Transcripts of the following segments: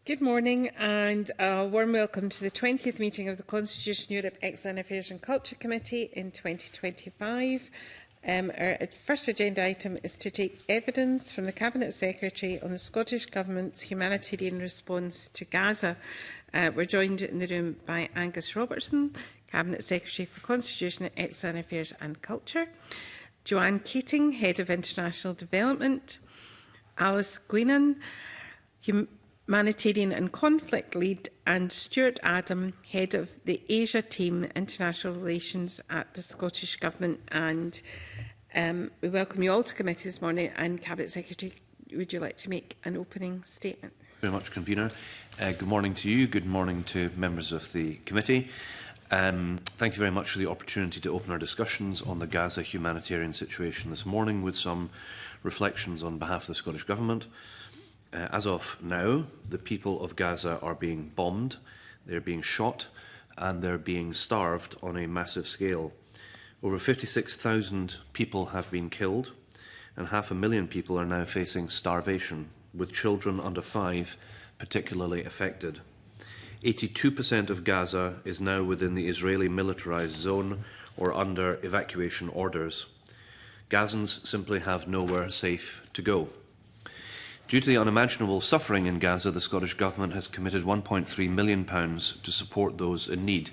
Good morning and a warm welcome to the 20th meeting of the Constitution Europe External Affairs and Culture Committee in 2025. Our first agenda item is to take evidence from the Cabinet Secretary on the Scottish Government's humanitarian response to Gaza. We're joined in the room by Angus Robertson, Cabinet Secretary for Constitution, External Affairs and Culture, Joanne Keating, Head of International Development, Alice Guinan, Humanitarian and Conflict Lead, and Stuart Adam, Head of the Asia Team, International Relations at the Scottish Government. And we welcome you all to committee this morning. And Cabinet Secretary, would you like to make an opening statement? Very much, Convener. Good morning to you. Good morning to members of the committee. Thank you very much for the opportunity to open our discussions on the Gaza humanitarian situation this morning with some reflections on behalf of the Scottish Government. As of now, the people of Gaza are being bombed, they're being shot, and they're being starved on a massive scale. Over 56,000 people have been killed, and 500,000 people are now facing starvation, with children under 5 particularly affected. 82% of Gaza is now within the Israeli militarised zone or under evacuation orders. Gazans simply have nowhere safe to go. Due to the unimaginable suffering in Gaza, the Scottish Government has committed £1.3 million to support those in need.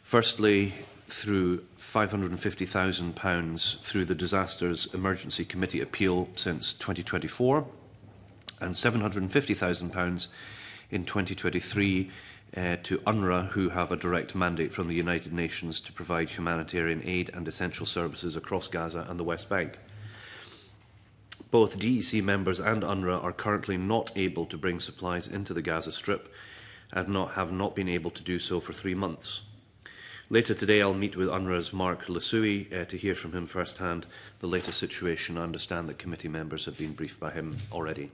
Firstly, through £550,000 through the Disasters Emergency Committee appeal since 2024, and £750,000 in 2023 to UNRWA, who have a direct mandate from the United Nations to provide humanitarian aid and essential services across Gaza and the West Bank. Both DEC members and UNRWA are currently not able to bring supplies into the Gaza Strip and have not been able to do so for 3 months. Later today, I'll meet with UNRWA's Mark Lasui to hear from him firsthand the latest situation. I understand that committee members have been briefed by him already.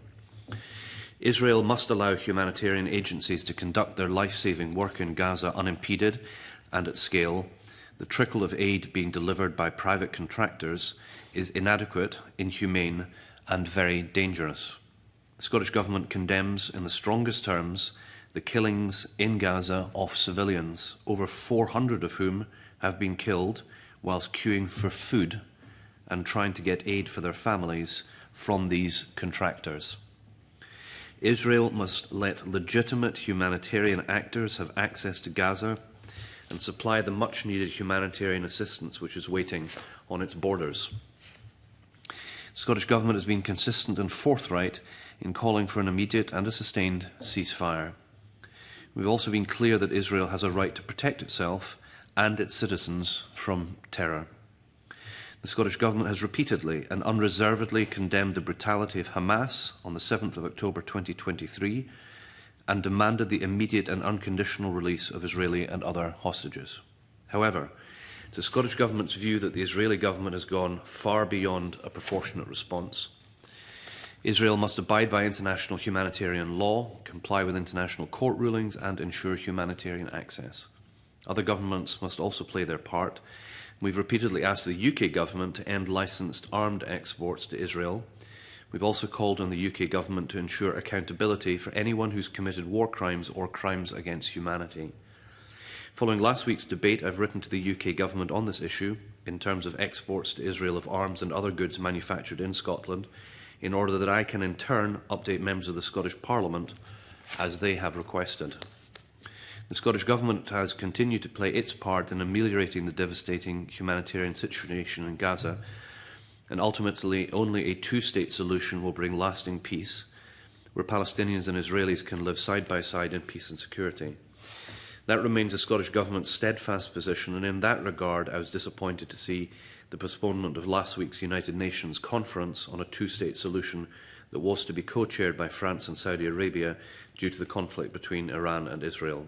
Israel must allow humanitarian agencies to conduct their life-saving work in Gaza unimpeded and at scale. The trickle of aid being delivered by private contractors is inadequate, inhumane, and very dangerous. The Scottish Government condemns in the strongest terms the killings in Gaza of civilians, over 400 of whom have been killed whilst queuing for food and trying to get aid for their families from these contractors. Israel must let legitimate humanitarian actors have access to Gaza and supply the much-needed humanitarian assistance which is waiting on its borders. The Scottish Government has been consistent and forthright in calling for an immediate and a sustained ceasefire. We've also been clear that Israel has a right to protect itself and its citizens from terror. The Scottish Government has repeatedly and unreservedly condemned the brutality of Hamas on the 7th of October 2023 and demanded the immediate and unconditional release of Israeli and other hostages. However, it's the Scottish Government's view that the Israeli Government has gone far beyond a proportionate response. Israel must abide by international humanitarian law, comply with international court rulings, and ensure humanitarian access. Other governments must also play their part. We've repeatedly asked the UK Government to end licensed armed exports to Israel. We've also called on the UK Government to ensure accountability for anyone who's committed war crimes or crimes against humanity. Following last week's debate, I've written to the UK Government on this issue in terms of exports to Israel of arms and other goods manufactured in Scotland, in order that I can in turn update members of the Scottish Parliament as they have requested. The Scottish Government has continued to play its part in ameliorating the devastating humanitarian situation in Gaza, and ultimately only a two-state solution will bring lasting peace, where Palestinians and Israelis can live side by side in peace and security. That remains the Scottish Government's steadfast position, and in that regard I was disappointed to see the postponement of last week's United Nations conference on a two-state solution that was to be co-chaired by France and Saudi Arabia due to the conflict between Iran and Israel.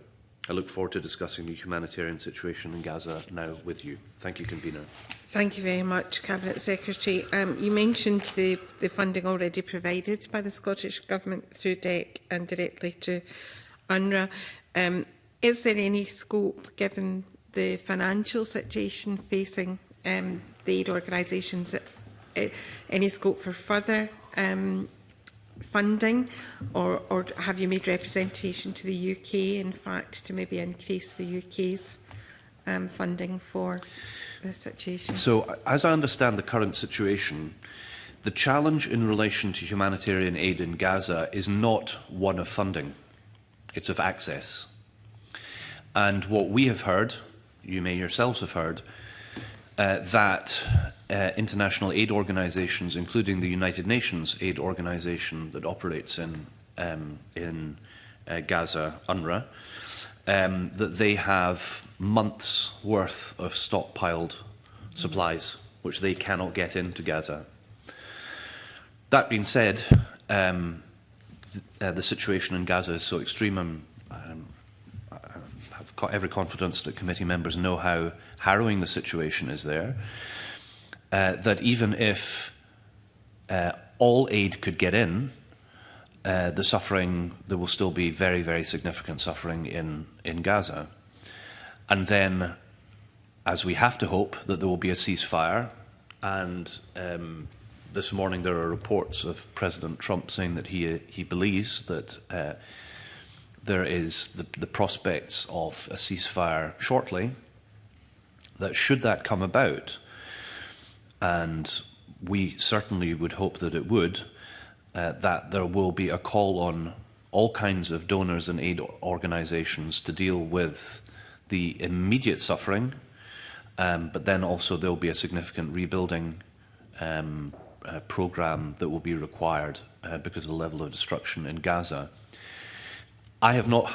I look forward to discussing the humanitarian situation in Gaza now with you. Thank you, Convener. Thank you very much, Cabinet Secretary. You mentioned the funding already provided by the Scottish Government through DEC and directly to UNRWA. Is there any scope, given the financial situation facing the aid organisations, any scope for further funding, or have you made representation to the UK, in fact, to maybe increase the UK's funding for this situation? So, as I understand the current situation, the challenge in relation to humanitarian aid in Gaza is not one of funding, it's of access. And what we have heard, you may yourselves have heard, that international aid organisations, including the United Nations aid organisation that operates in Gaza, UNRWA, that they have months' worth of stockpiled supplies, which they cannot get into Gaza. That being said, the situation in Gaza is so extreme. I've got every confidence that committee members know how harrowing the situation is there, that even if all aid could get in, there will still be very, very significant suffering in Gaza. And then, as we have to hope, that there will be a ceasefire. And this morning there are reports of President Trump saying that he believes that there is the prospects of a ceasefire shortly, that should that come about, and we certainly would hope that it would, that there will be a call on all kinds of donors and aid organisations to deal with the immediate suffering, but then also there will be a significant rebuilding programme that will be required because of the level of destruction in Gaza. I have not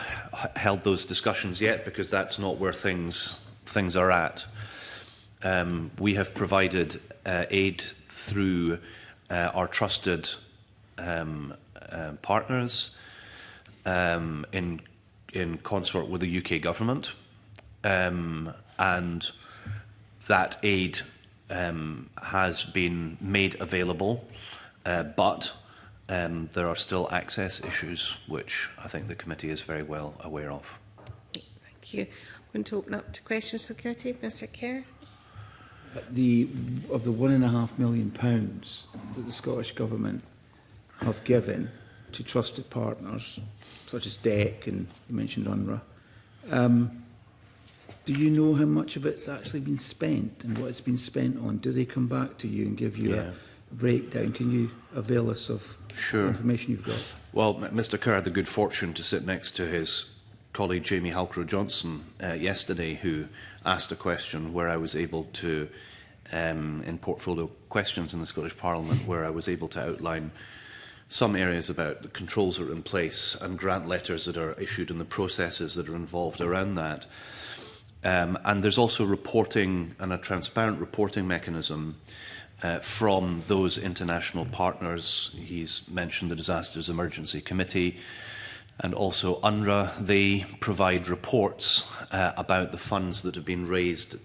held those discussions yet because that's not where things are at. We have provided aid through our trusted partners in consort with the UK government, and that aid has been made available, but there are still access issues, which I think the committee is very well aware of. Thank you. I'm going to open up to questions. Security, Mr. Kerr. Of the £1.5 million that the Scottish Government have given to trusted partners, such as DEC and you mentioned UNRWA, do you know how much of it's actually been spent and what it's been spent on? Do they come back to you and give you a breakdown? Can you avail us of the information you've got? Well, Mr. Kerr had the good fortune to sit next to his colleague Jamie Halcrow-Johnson yesterday, who asked a question where I was able to, in portfolio questions in the Scottish Parliament, where I was able to outline some areas about the controls that are in place and grant letters that are issued and the processes that are involved around that. And there's also reporting and a transparent reporting mechanism from those international partners. He's mentioned the Disasters Emergency Committee and also UNRWA. They provide reports about the funds that have been raised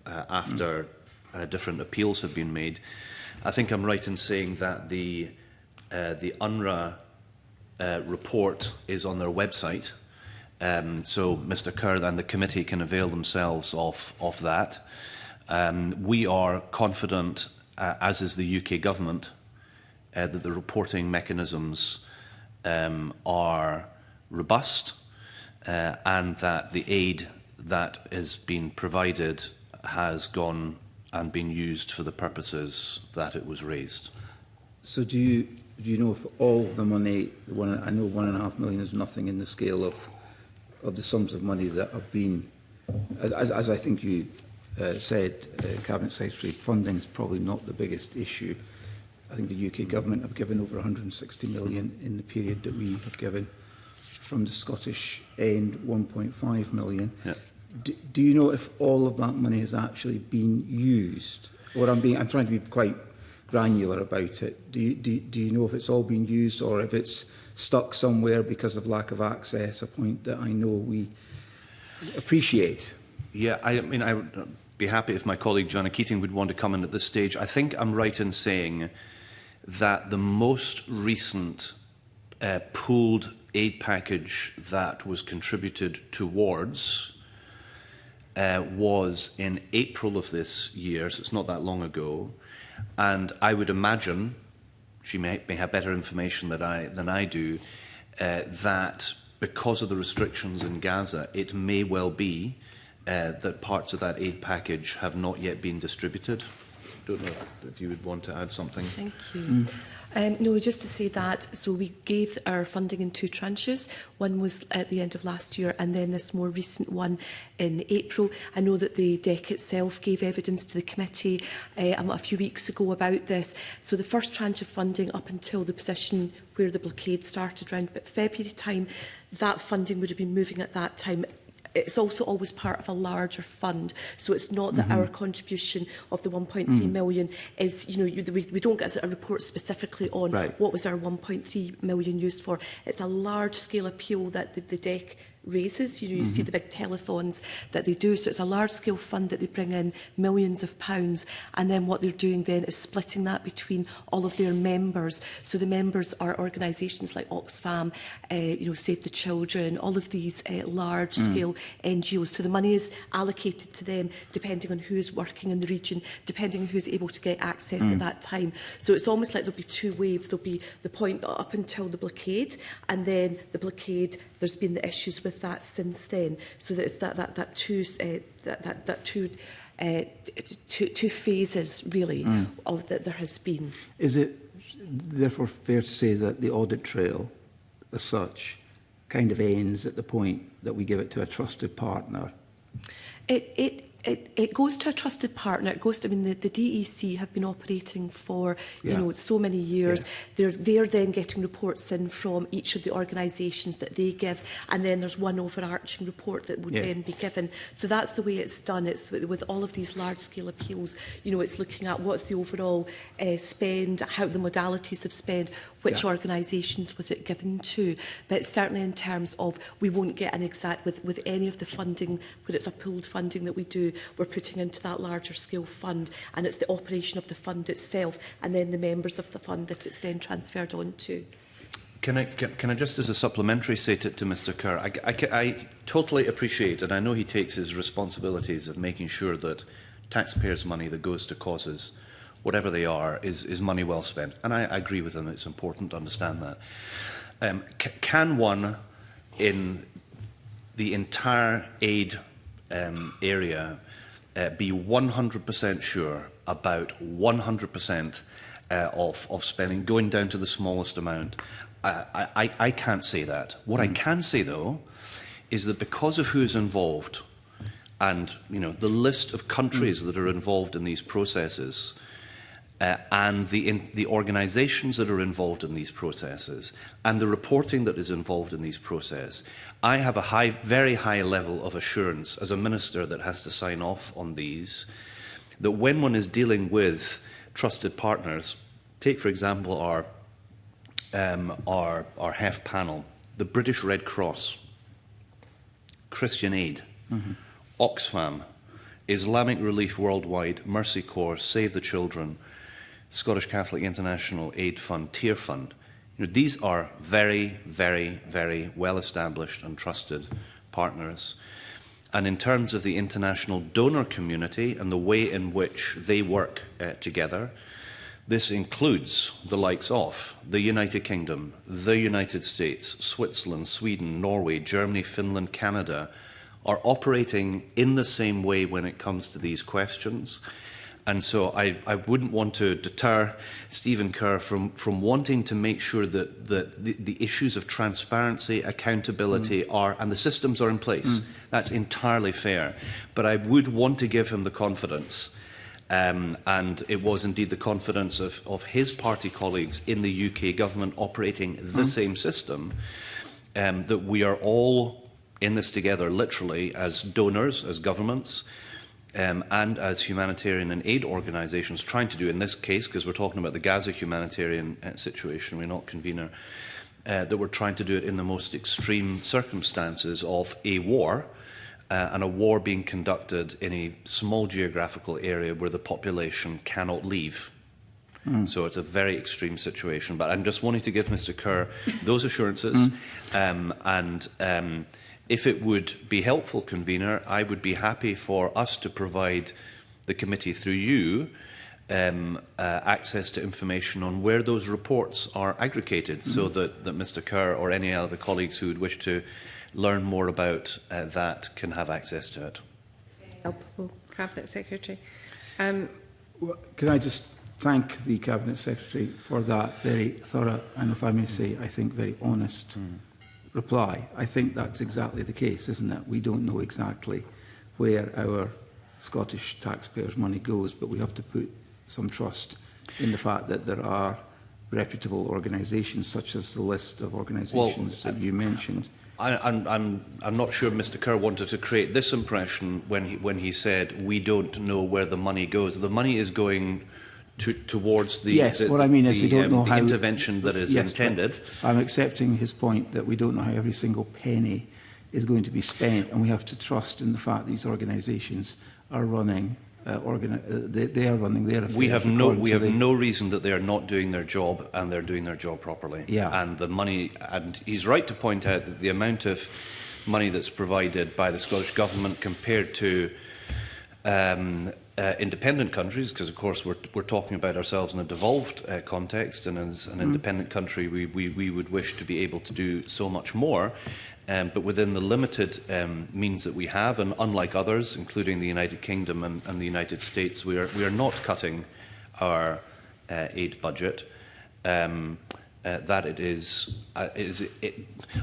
after different appeals have been made. I think I'm right in saying that the UNRWA report is on their website. So Mr. Kerr and the committee can avail themselves of that. We are confident, as is the UK government, that the reporting mechanisms are robust and that the aid that is being provided has gone and been used for the purposes that it was raised. So do you know if all of the money, I know £1.5 million is nothing in the scale of the sums of money that have been, as I think you said, Cabinet Secretary, funding is probably not the biggest issue. I think the UK government have given over £160 million in the period that we have given. From the Scottish end, £1.5 million. Yeah. Do you know if all of that money has actually been used? Or I'm trying to be quite granular about it. Do you know if it's all been used or if it's stuck somewhere because of lack of access, a point that I know we appreciate? Yeah, I mean, I would be happy if my colleague Joanna Keating would want to come in at this stage. I think I'm right in saying that the most recent pooled aid package that was contributed towards was in April of this year, so it's not that long ago. And I would imagine she may have better information than I do, that because of the restrictions in Gaza, it may well be that parts of that aid package have not yet been distributed. I don't know if you would want to add something. Thank you. No, just to say that, so we gave our funding in 2 tranches. One was at the end of last year and then this more recent one in April. I know that the DEC itself gave evidence to the committee a few weeks ago about this. So the first tranche of funding up until the position where the blockade started around about February time, that funding would have been moving at that time. It's also always part of a larger fund, so it's not that our contribution of the 1.3 million is, we don't get a report specifically on what was our 1.3 million used for. It's a large-scale appeal that the DEC raises. You see the big telethons that they do, so it's a large-scale fund that they bring in millions of pounds, and then what they're doing then is splitting that between all of their members. So the members are organisations like Oxfam, Save the Children, all of these large-scale NGOs. So the money is allocated to them depending on who is working in the region, depending on who's able to get access at that time. So it's almost like there'll be 2 waves. There'll be the point up until the blockade, and then the blockade, there's been the issues with that since then. So that it's two phases really of that there has been. Is it therefore fair to say that the audit trail, as such, kind of ends at the point that we give it to a trusted partner? It goes to a trusted partner. It goes to, the DEC have been operating for so many years. They're then getting reports in from each of the organisations that they give, and then there's one overarching report that would then be given. So that's the way it's done. It's with all of these large-scale appeals. It's looking at what's the overall spend, how the modalities of spend, which organisations was it given to. But certainly in terms of, we won't get an exact with any of the funding where it's a pooled funding that we do. We're putting into that larger scale fund, and it's the operation of the fund itself and then the members of the fund that it's then transferred on to. Can I just, as a supplementary, say to Mr Kerr, I totally appreciate, and I know he takes his responsibilities of making sure that taxpayers' money that goes to causes, whatever they are, is money well spent. And I agree with him, it's important to understand that. Can one, in the entire aid area, be 100% sure about 100% of spending, going down to the smallest amount? I can't say that. What I can say, though, is that because of who is involved and the list of countries that are involved in these processes, and the organisations that are involved in these processes, and the reporting that is involved in these processes, I have a very high level of assurance as a minister that has to sign off on these, that when one is dealing with trusted partners, take for example our HEF panel, the British Red Cross, Christian Aid, Oxfam, Islamic Relief Worldwide, Mercy Corps, Save the Children, Scottish Catholic International Aid Fund, Tier Fund. These are very, very, very well-established and trusted partners. And in terms of the international donor community and the way in which they work together, this includes the likes of the United Kingdom, the United States, Switzerland, Sweden, Norway, Germany, Finland, Canada, are operating in the same way when it comes to these questions. And so I wouldn't want to deter Stephen Kerr from wanting to make sure that the issues of transparency, accountability are, and the systems are in place. That's entirely fair. But I would want to give him the confidence, and it was indeed the confidence of his party colleagues in the UK government operating the same system, that we are all in this together, literally, as donors, as governments, and as humanitarian and aid organisations, trying to do, in this case, because we're talking about the Gaza humanitarian situation, we're not convener, that we're trying to do it in the most extreme circumstances of a war, and a war being conducted in a small geographical area where the population cannot leave. So it's a very extreme situation. But I'm just wanting to give Mr Kerr those assurances, and if it would be helpful, convener, I would be happy for us to provide the committee through you access to information on where those reports are aggregated, so that Mr Kerr or any other colleagues who would wish to learn more about that can have access to it. Helpful, Cabinet Secretary. Well, can I just thank the Cabinet Secretary for that very thorough and, if I may say, I think very honest reply. I think that's exactly the case, isn't it? We don't know exactly where our Scottish taxpayers' money goes, but we have to put some trust in the fact that there are reputable organisations, such as the list of organisations that you mentioned. I'm not sure Mr Kerr wanted to create this impression when he said we don't know where the money goes. The money is going towards the, what I mean is we don't know the how intervention that is intended. I'm accepting his point that we don't know how every single penny is going to be spent, and we have to trust in the fact these organisations are running. They are running their affairs. We have no reason that they are not doing their job, and they're doing their job properly. Yeah. And the money, and he's right to point out that the amount of money that's provided by the Scottish Government compared to independent countries, because of course we're talking about ourselves in a devolved context, and as an independent country we would wish to be able to do so much more. But within the limited means that we have, and unlike others, including the United Kingdom and the United States, we are not cutting our aid budget. That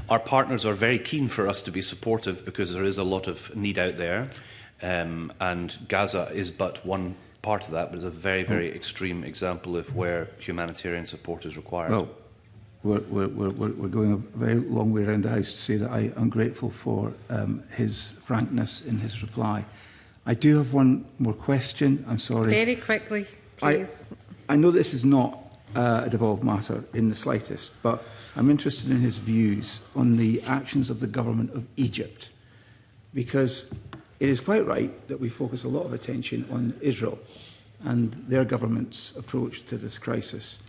our partners are very keen for us to be supportive, because there is a lot of need out there, and Gaza is but one part of that, but it's a very, very extreme example of where humanitarian support is required. Well, we're going a very long way around the House to say that I am grateful for his frankness in his reply. I do have one more question. I'm sorry. Very quickly, please. I know this is not a devolved matter in the slightest, but I'm interested in his views on the actions of the government of Egypt, because it is quite right that we focus a lot of attention on Israel and their government's approach to this crisis.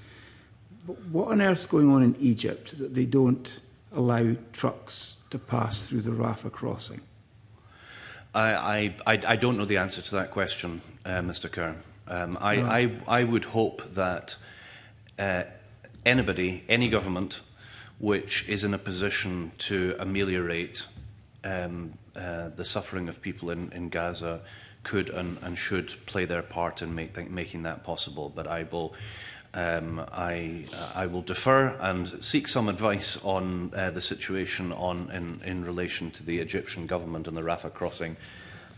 But what on earth is going on in Egypt that they don't allow trucks to pass through the Rafah crossing? I don't know the answer to that question, Mr Kerr. I would hope that any government which is in a position to ameliorate the suffering of people in Gaza could and should play their part in making that possible. But I will defer and seek some advice on the situation in relation to the Egyptian government and the Rafah crossing,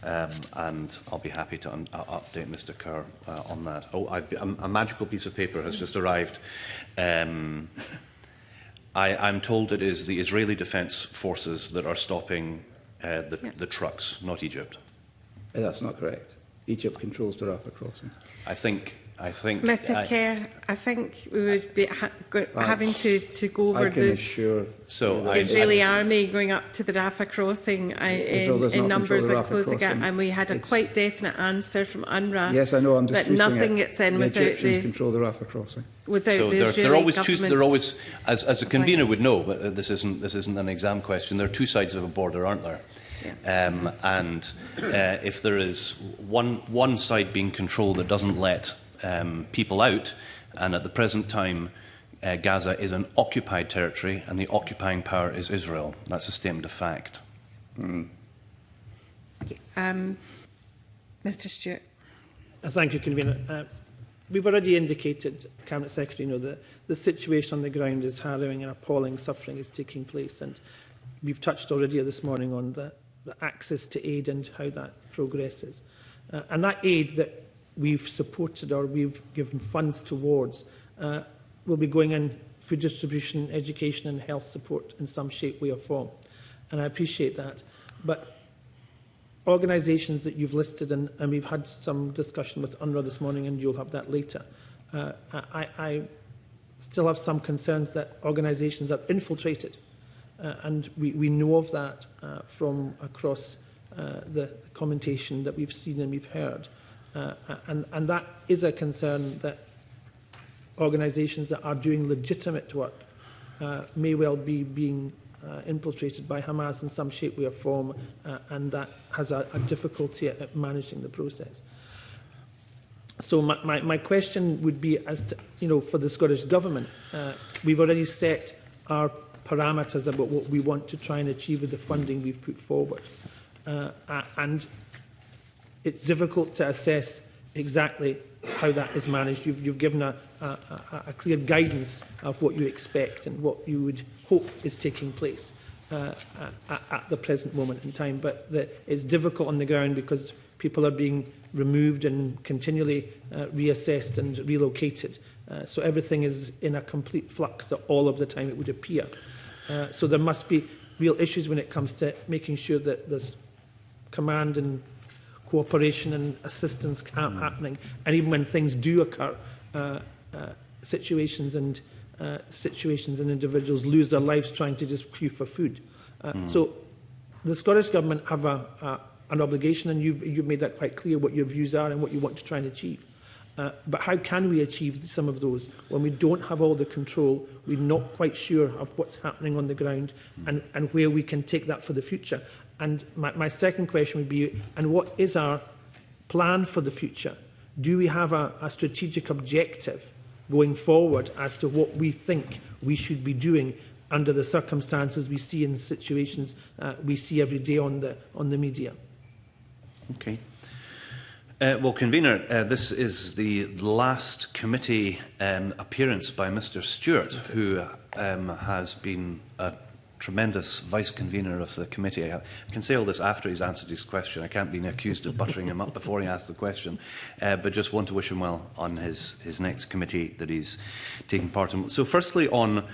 and I'll be happy to update Mr Kerr on that. Oh, a magical piece of paper has just arrived. I'm told it is the Israeli Defence Forces that are stopping the trucks, not Egypt. That's not correct. Egypt controls the Rafah crossing. I think Mr Kerr, I think we would be having to go over the Israeli army going up to the Rafah crossing in numbers and closing it, and we had a quite definite answer from UNRWA. Yes, I know. I'm that nothing gets in the without Egyptians control the Rafah crossing. Without so the Israeli government. They're always, as a convener would know, but this isn't an exam question. There are two sides of a border, aren't there? Yeah. And if there is one side being controlled that doesn't let people out, and at the present time Gaza is an occupied territory and the occupying power is Israel. That's a statement of fact. Mr Stewart. Thank you, Convener. We've already indicated, Cabinet Secretary, that the situation on the ground is harrowing and appalling suffering is taking place, and we've touched already this morning on the access to aid and how that progresses. And that aid that we've supported or we've given funds towards will be going in food distribution, education and health support in some shape, way or form. And I appreciate that. But organisations that you've listed, and we've had some discussion with UNRWA this morning, and you'll have that later, I still have some concerns that organisations are infiltrated. And we know of that from across the commentation that we've seen and we've heard. And that is a concern, that organisations that are doing legitimate work may well be being infiltrated by Hamas in some shape, way or form, and that has a difficulty at managing the process. So my question would be, as to, for the Scottish Government, we've already set our parameters about what we want to try and achieve with the funding we've put forward. And it's difficult to assess exactly how that is managed. You've given a clear guidance of what you expect and what you would hope is taking place at the present moment in time. But it's difficult on the ground because people are being removed and continually reassessed and relocated. So everything is in a complete flux all of the time, it would appear. So there must be real issues when it comes to making sure that there's command and cooperation and assistance happening. And even when things do occur, situations and individuals lose their lives trying to just queue for food. So the Scottish Government have an obligation, and you've made that quite clear what your views are and what you want to try and achieve. But how can we achieve some of those when we don't have all the control, we're not quite sure of what's happening on the ground and where we can take that for the future? And my second question would be, and what is our plan for the future? Do we have a strategic objective going forward as to what we think we should be doing under the circumstances we see in situations we see every day on the media? Okay. Well, Convener, this is the last committee appearance by Mr Stewart, who has been a tremendous vice-convener of the committee. I can say all this after he's answered his question. I can't be accused of buttering him up before he asked the question, but just want to wish him well on his next committee that he's taking part in. So firstly, on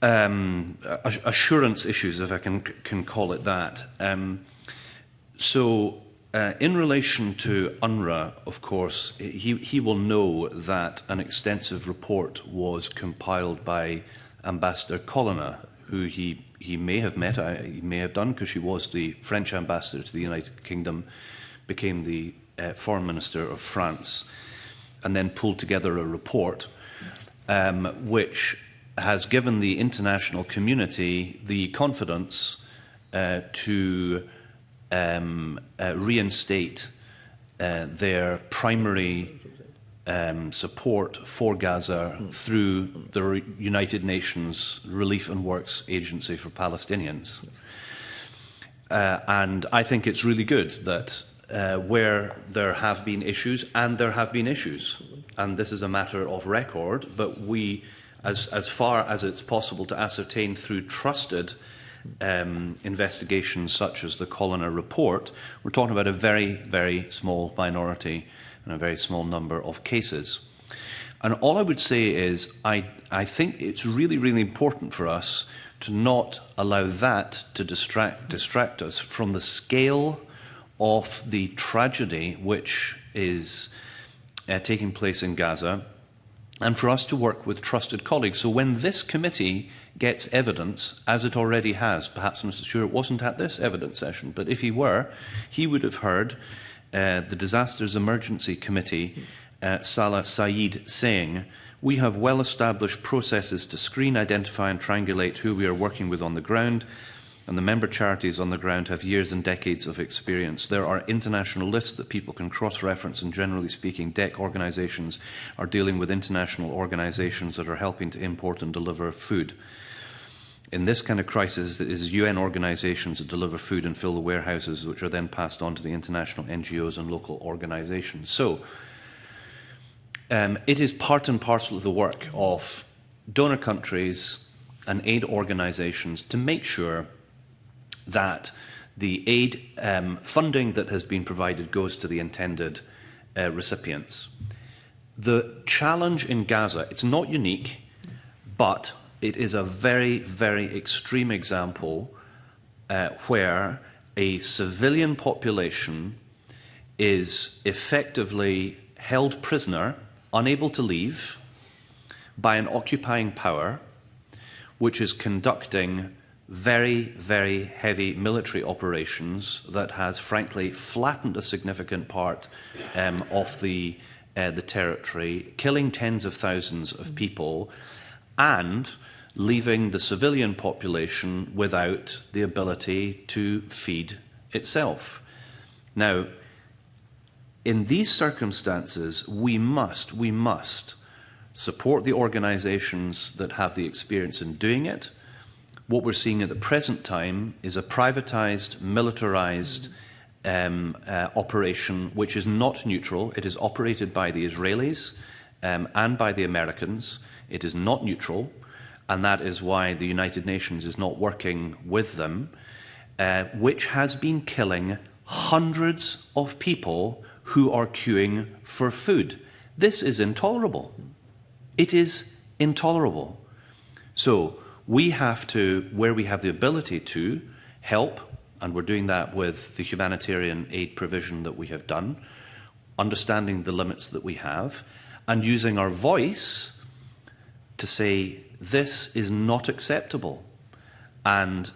assurance issues, if I can call it that. In relation to UNRWA, of course, he will know that an extensive report was compiled by Ambassador Colonna, who he may have met, he may have done, because she was the French ambassador to the United Kingdom, became the foreign minister of France, and then pulled together a report which has given the international community the confidence to reinstate their primary support for Gaza through the United Nations Relief and Works Agency for Palestinians. And I think it's really good that where there have been issues, and there have been issues, and this is a matter of record, but we, as far as it's possible to ascertain through trusted investigations such as the Colonna report, we're talking about a very, very small minority and a very small number of cases. And all I would say is I think it's really, really important for us to not allow that to distract us from the scale of the tragedy which is taking place in Gaza, and for us to work with trusted colleagues. So when this committee gets evidence, as it already has, perhaps Mr Stewart wasn't at this evidence session, but if he were, he would have heard the Disasters Emergency Committee, Salah Saeed, saying, "We have well-established processes to screen, identify and triangulate who we are working with on the ground, and the member charities on the ground have years and decades of experience. There are international lists that people can cross-reference, and generally speaking, DEC organisations are dealing with international organisations that are helping to import and deliver food. In this kind of crisis, it is UN organisations that deliver food and fill the warehouses, which are then passed on to the international NGOs and local organisations." So it is part and parcel of the work of donor countries and aid organisations to make sure that the aid funding that has been provided goes to the intended recipients. The challenge in Gaza, it's not unique, but it is a very, very extreme example where a civilian population is effectively held prisoner, unable to leave, by an occupying power which is conducting very, very heavy military operations that has, frankly, flattened a significant part of the territory, killing tens of thousands of people, and leaving the civilian population without the ability to feed itself. Now, in these circumstances, we must support the organisations that have the experience in doing it. What we're seeing at the present time is a privatised, militarised operation which is not neutral. It is operated by the Israelis and by the Americans. It is not neutral, and that is why the United Nations is not working with them, which has been killing hundreds of people who are queuing for food. This is intolerable. It is intolerable. So we have to, where we have the ability to, help, and we're doing that with the humanitarian aid provision that we have done, understanding the limits that we have, and using our voice to say, this is not acceptable. And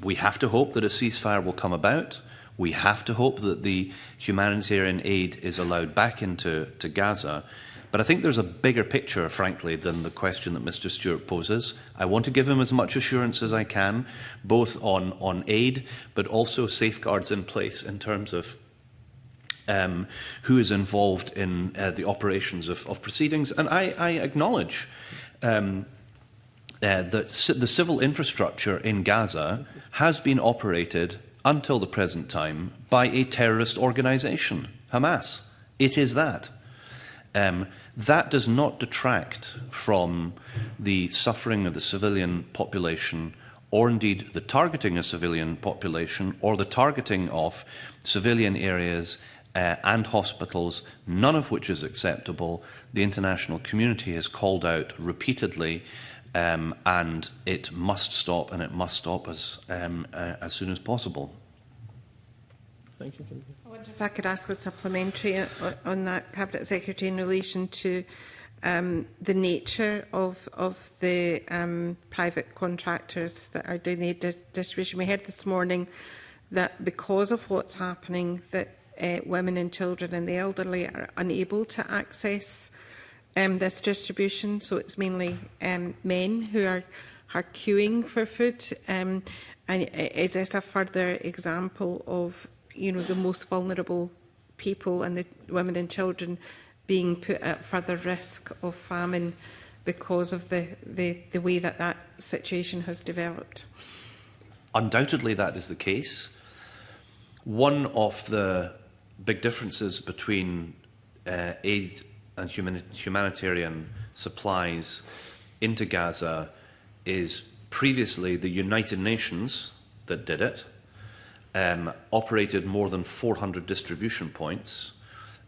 we have to hope that a ceasefire will come about. We have to hope that the humanitarian aid is allowed back into Gaza. But I think there's a bigger picture, frankly, than the question that Mr. Stewart poses. I want to give him as much assurance as I can, both on aid, but also safeguards in place in terms of who is involved in the operations of proceedings. And I acknowledge that the civil infrastructure in Gaza has been operated until the present time by a terrorist organisation, Hamas. It is that. That does not detract from the suffering of the civilian population, or indeed the targeting of civilian population, or the targeting of civilian areas and hospitals, none of which is acceptable. The international community has called out repeatedly, and it must stop, and it must stop as soon as possible. Thank you. I wonder if I could ask a supplementary on that, Cabinet Secretary, in relation to the nature of the private contractors that are doing the distribution. We heard this morning that because of what's happening, that women and children and the elderly are unable to access this distribution. So it's mainly men who are queuing for food. And is this a further example of, you know, the most vulnerable people and the women and children being put at further risk of famine because of the way that situation has developed? Undoubtedly, that is the case. One of the big differences between aid and humanitarian supplies into Gaza is previously the United Nations that did it, operated more than 400 distribution points,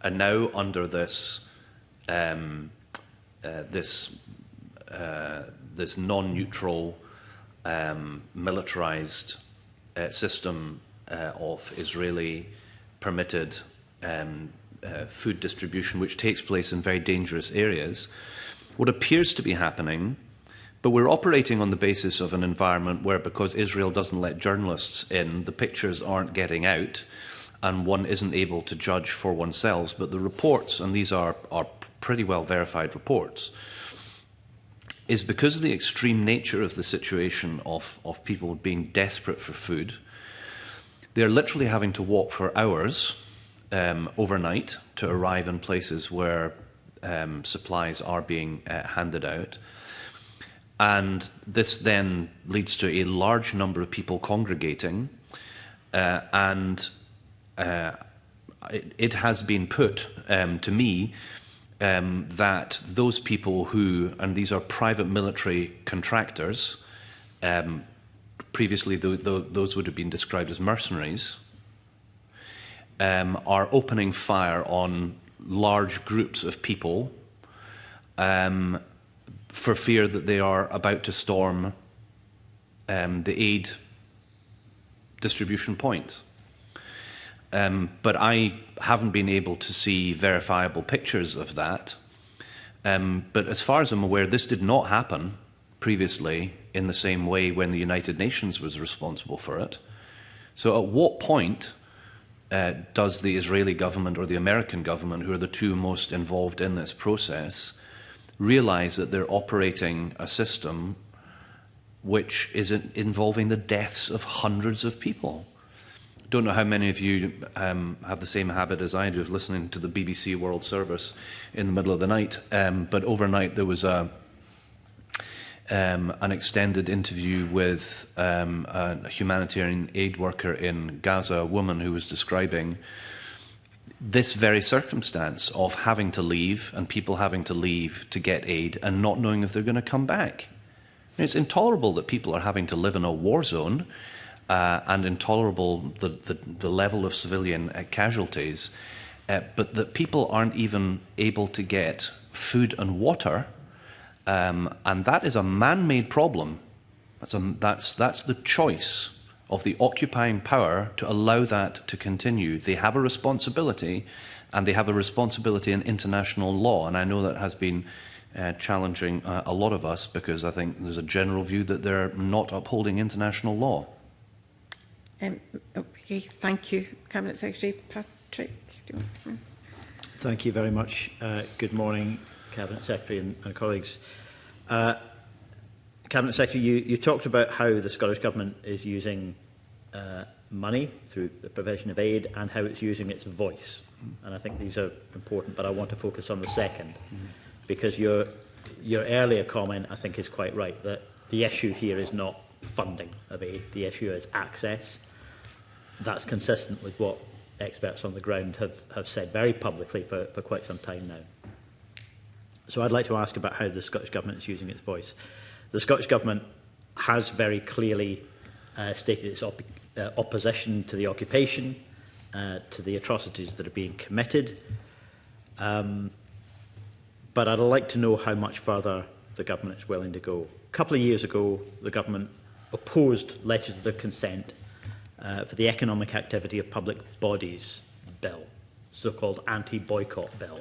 and now under this this non-neutral, militarized system of Israeli permitted food distribution, which takes place in very dangerous areas, what appears to be happening, but we're operating on the basis of an environment where, because Israel doesn't let journalists in, the pictures aren't getting out, and one isn't able to judge for oneself. But the reports, and these are pretty well verified reports, is because of the extreme nature of the situation of people being desperate for food. They're literally having to walk for hours overnight to arrive in places where supplies are being handed out. And this then leads to a large number of people congregating, and it has been put to me that those people who, and these are private military contractors, previously those would have been described as mercenaries, are opening fire on large groups of people for fear that they are about to storm the aid distribution point. But I haven't been able to see verifiable pictures of that. But as far as I'm aware, this did not happen previously in the same way when the United Nations was responsible for it. So at what point does the Israeli government or the American government, who are the two most involved in this process, realise that they're operating a system which is involving the deaths of hundreds of people? don't know how many of you have the same habit as I do of listening to the BBC World Service in the middle of the night, but overnight there was an extended interview with a humanitarian aid worker in Gaza, a woman who was describing this very circumstance of having to leave and people having to leave to get aid and not knowing if they're going to come back. It's intolerable that people are having to live in a war zone and intolerable the level of civilian casualties, but that people aren't even able to get food and water, and that is a man-made problem. That's the choice of the occupying power to allow that to continue. They have a responsibility, and they have a responsibility in international law, and I know that has been challenging a lot of us, because I think there's a general view that they're not upholding international law. Okay, thank you. Cabinet Secretary Patrick. Thank you very much. Good morning, Cabinet Secretary and colleagues. Cabinet Secretary, you talked about how the Scottish Government is using money through the provision of aid and how it's using its voice. And I think these are important, but I want to focus on the second, because your earlier comment, I think, is quite right, that the issue here is not funding of aid, the issue is access. That's consistent with what experts on the ground have said very publicly for quite some time now. So I'd like to ask about how the Scottish Government is using its voice. The Scottish Government has very clearly stated its opposition to the occupation, to the atrocities that are being committed. But I'd like to know how much further the Government is willing to go. A couple of years ago, the Government opposed legislative consent for the Economic Activity of Public Bodies Bill, so-called anti-boycott bill.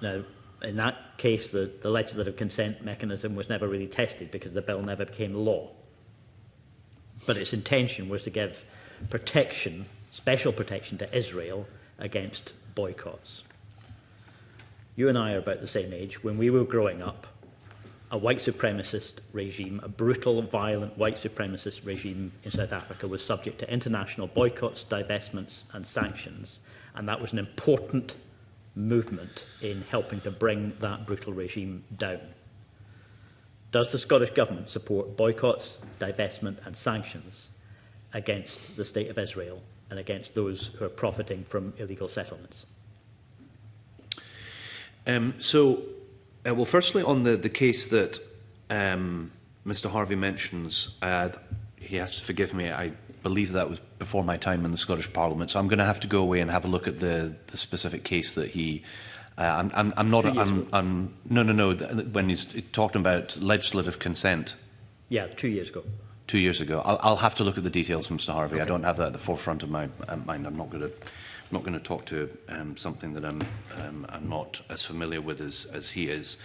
Now, in that case, the legislative consent mechanism was never really tested because the bill never became law. But its intention was to give protection, special protection to Israel against boycotts. You and I are about the same age. When we were growing up, a white supremacist regime, a brutal, violent white supremacist regime in South Africa was subject to international boycotts, divestments and sanctions, and that was an important movement in helping to bring that brutal regime down. Does the Scottish Government support boycotts, divestment and sanctions against the State of Israel and against those who are profiting from illegal settlements? Well, firstly, on the case that Mr. Harvey mentions, he has to forgive me. I believe that was before my time in the Scottish Parliament, so I'm going to have to go away and have a look at the specific case that he. I'm not. No. When he's talking about legislative consent. Yeah, 2 years ago. 2 years ago. I'll have to look at the details, Mr. Harvey. Okay. I don't have that at the forefront of my mind. I'm not going to talk to something that I'm not as familiar with as he is.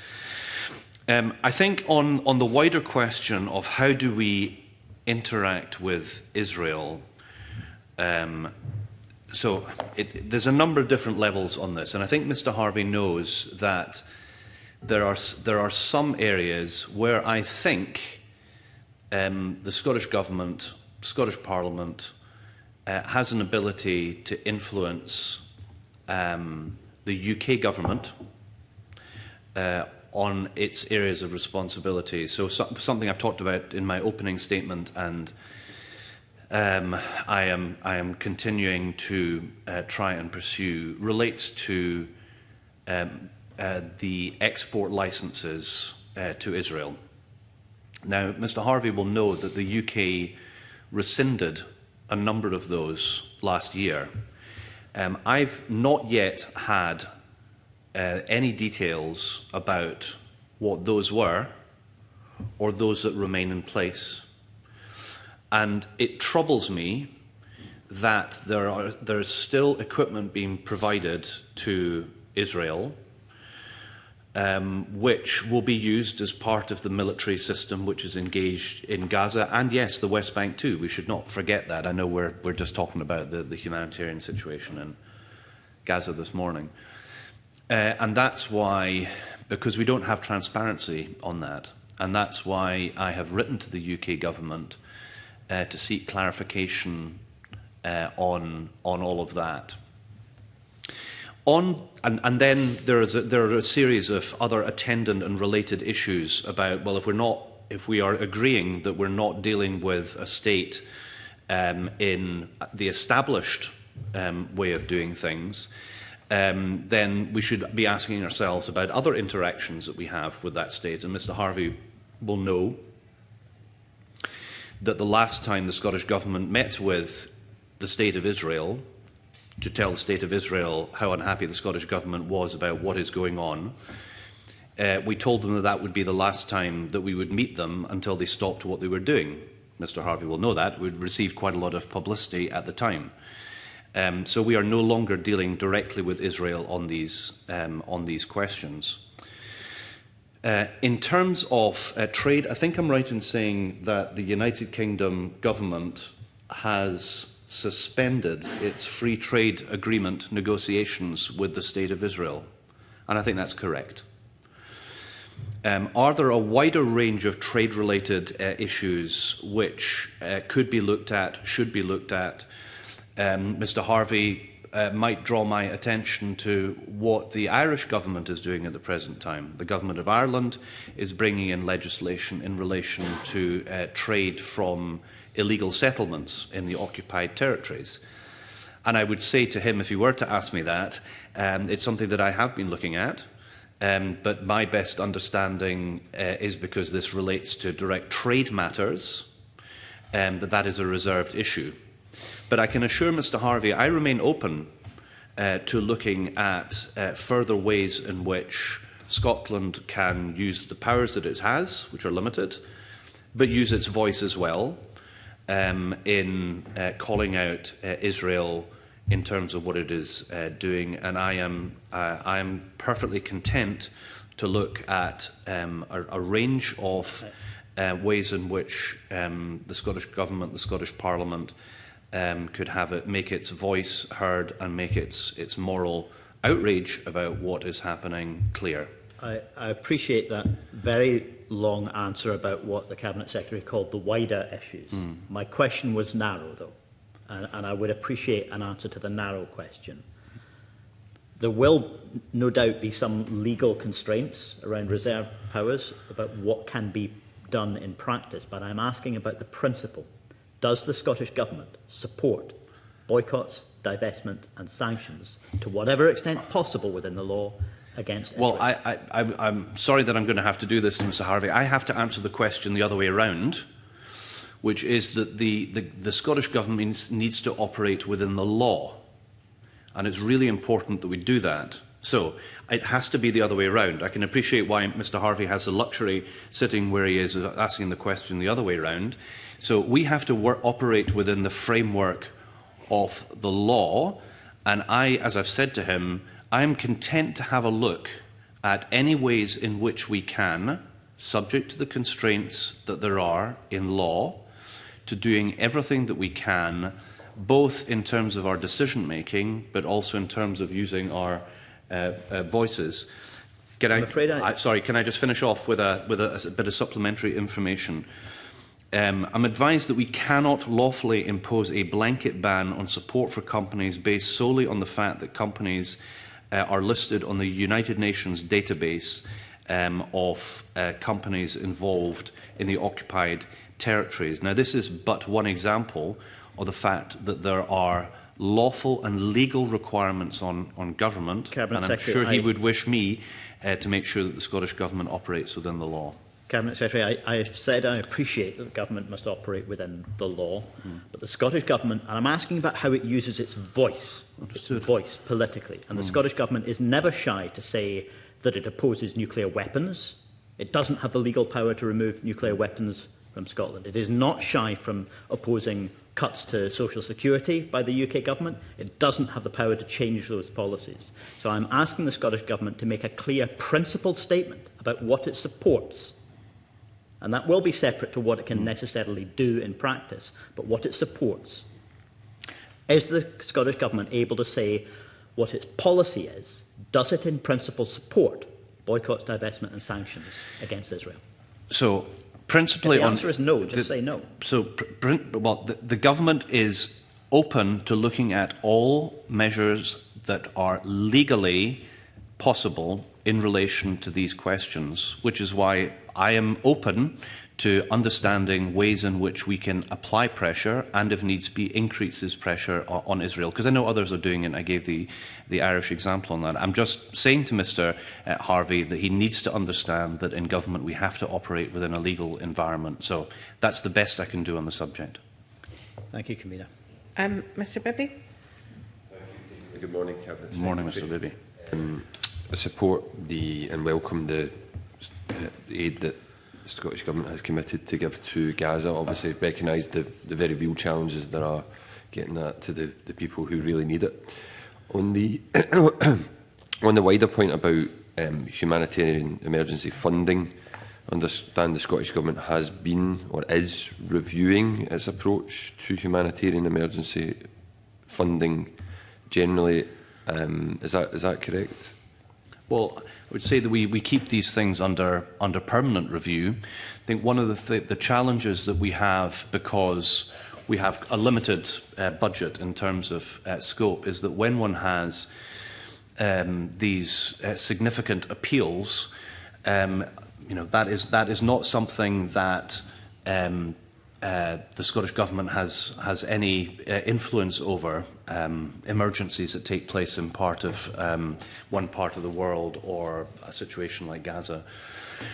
I think on the wider question of how do we interact with Israel, there's a number of different levels on this, and I think Mr. Harvey knows that there are some areas where I think the Scottish Government, Scottish Parliament, has an ability to influence the UK government on its areas of responsibility. So something I've talked about in my opening statement, and I am continuing to try and pursue, relates to the export licences to Israel. Now, Mr. Harvey will know that the UK rescinded a number of those last year. I've not yet had any details about what those were or those that remain in place. And it troubles me that there's still equipment being provided to Israel which will be used as part of the military system which is engaged in Gaza and, yes, the West Bank too. We should not forget that. I know we're just talking about the humanitarian situation in Gaza this morning. And that's why, because we don't have transparency on that, and that's why I have written to the UK government to seek clarification on all of that. And then there are a series of other attendant and related issues about, well, if we are agreeing that we're not dealing with a state in the established way of doing things, then we should be asking ourselves about other interactions that we have with that state. And Mr Harvey will know that the last time the Scottish Government met with the State of Israel to tell the State of Israel how unhappy the Scottish Government was about what is going on, we told them that that would be the last time that we would meet them until they stopped what they were doing. Mr Harvey will know that. We'd received quite a lot of publicity at the time. So we are no longer dealing directly with Israel on these questions. In terms of trade, I think I'm right in saying that the United Kingdom government has suspended its free trade agreement negotiations with the State of Israel. And I think that's correct. Are there a wider range of trade-related issues which could be looked at, should be looked at? Mr Harvey might draw my attention to what the Irish government is doing at the present time. The Government of Ireland is bringing in legislation in relation to trade from illegal settlements in the occupied territories. And I would say to him, if he were to ask me that, it's something that I have been looking at, but my best understanding is, because this relates to direct trade matters, that is a reserved issue. But I can assure Mr Harvey I remain open to looking at further ways in which Scotland can use the powers that it has, which are limited, but use its voice as well in calling out Israel in terms of what it is doing. And I am perfectly content to look at a range of ways in which the Scottish Government, the Scottish Parliament, could have it make its voice heard and make its moral outrage about what is happening clear. I appreciate that very long answer about what the Cabinet Secretary called the wider issues. My question was narrow, though, and I would appreciate an answer to the narrow question. There will no doubt be some legal constraints around reserve powers about what can be done in practice, but I'm asking about the principle. Does the Scottish Government support boycotts, divestment and sanctions to whatever extent possible within the law against Israel? Well, I'm sorry that I'm going to have to do this, Mr Harvey. I have to answer the question the other way around, which is that the Scottish Government needs to operate within the law. And it's really important that we do that. So it has to be the other way around. I can appreciate why Mr Harvey has the luxury, sitting where he is, asking the question the other way around. So we have to operate within the framework of the law. And I, as I've said to him, I am content to have a look at any ways in which we can, subject to the constraints that there are in law, to doing everything that we can, both in terms of our decision-making, but also in terms of using our voices. Can I just finish off with a bit of supplementary information? I'm advised that we cannot lawfully impose a blanket ban on support for companies based solely on the fact that companies are listed on the United Nations database of companies involved in the occupied territories. Now, this is but one example of the fact that there are lawful and legal requirements on government, Cabinet and I'm Secretary, sure he would wish me to make sure that the Scottish Government operates within the law. Cabinet Secretary, I said I appreciate that the Government must operate within the law, but the Scottish Government, and I'm asking about how it uses its voice, politically, and the Scottish Government is never shy to say that it opposes nuclear weapons. It doesn't have the legal power to remove nuclear weapons from Scotland. It is not shy from opposing cuts to social security by the UK Government. It doesn't have the power to change those policies. So I'm asking the Scottish Government to make a clear principled statement about what it supports. And that will be separate to what it can necessarily do in practice, but what it supports. Is the Scottish Government able to say what its policy is? Does it in principle support boycotts, divestment and sanctions against Israel? So, principally, if the answer is no, just say no. So, the government is open to looking at all measures that are legally possible in relation to these questions, which is why I am open to understanding ways in which we can apply pressure and, if needs be, increases pressure on Israel. Because I know others are doing it, and I gave the Irish example on that. I'm just saying to Mr Harvey that he needs to understand that in government we have to operate within a legal environment. So that's the best I can do on the subject. Thank you, Camilla. Mr Bibby. Good morning, Cabinet. Good morning, Mr Bibby. I support and welcome the aid that the Scottish Government has committed to give to Gaza. Obviously, recognise the very real challenges there are getting that to the people who really need it. On the on the wider point about humanitarian emergency funding, I understand the Scottish Government has been or is reviewing its approach to humanitarian emergency funding generally. Is that correct? Well, I would say that we keep these things under permanent review. I think one of the challenges that we have, because we have a limited budget in terms of scope, is that when one has these significant appeals, that is not something that the Scottish Government has any influence over. Emergencies that take place in one part of the world, or a situation like Gaza.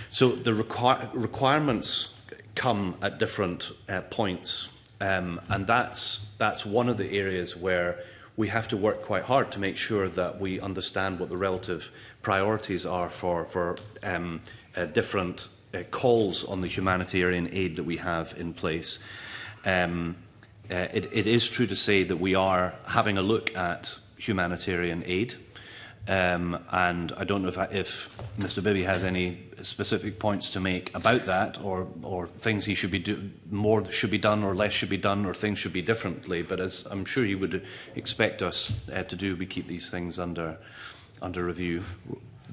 So the requirements come at different points, and that's one of the areas where we have to work quite hard to make sure that we understand what the relative priorities are for different calls on the humanitarian aid that we have in place. It is true to say that we are having a look at humanitarian aid, and I don't know if Mr Bibby has any specific points to make about that, or things he should be more should be done or less should be done, or things should be differently. But as I'm sure he would expect us to do, we keep these things under review.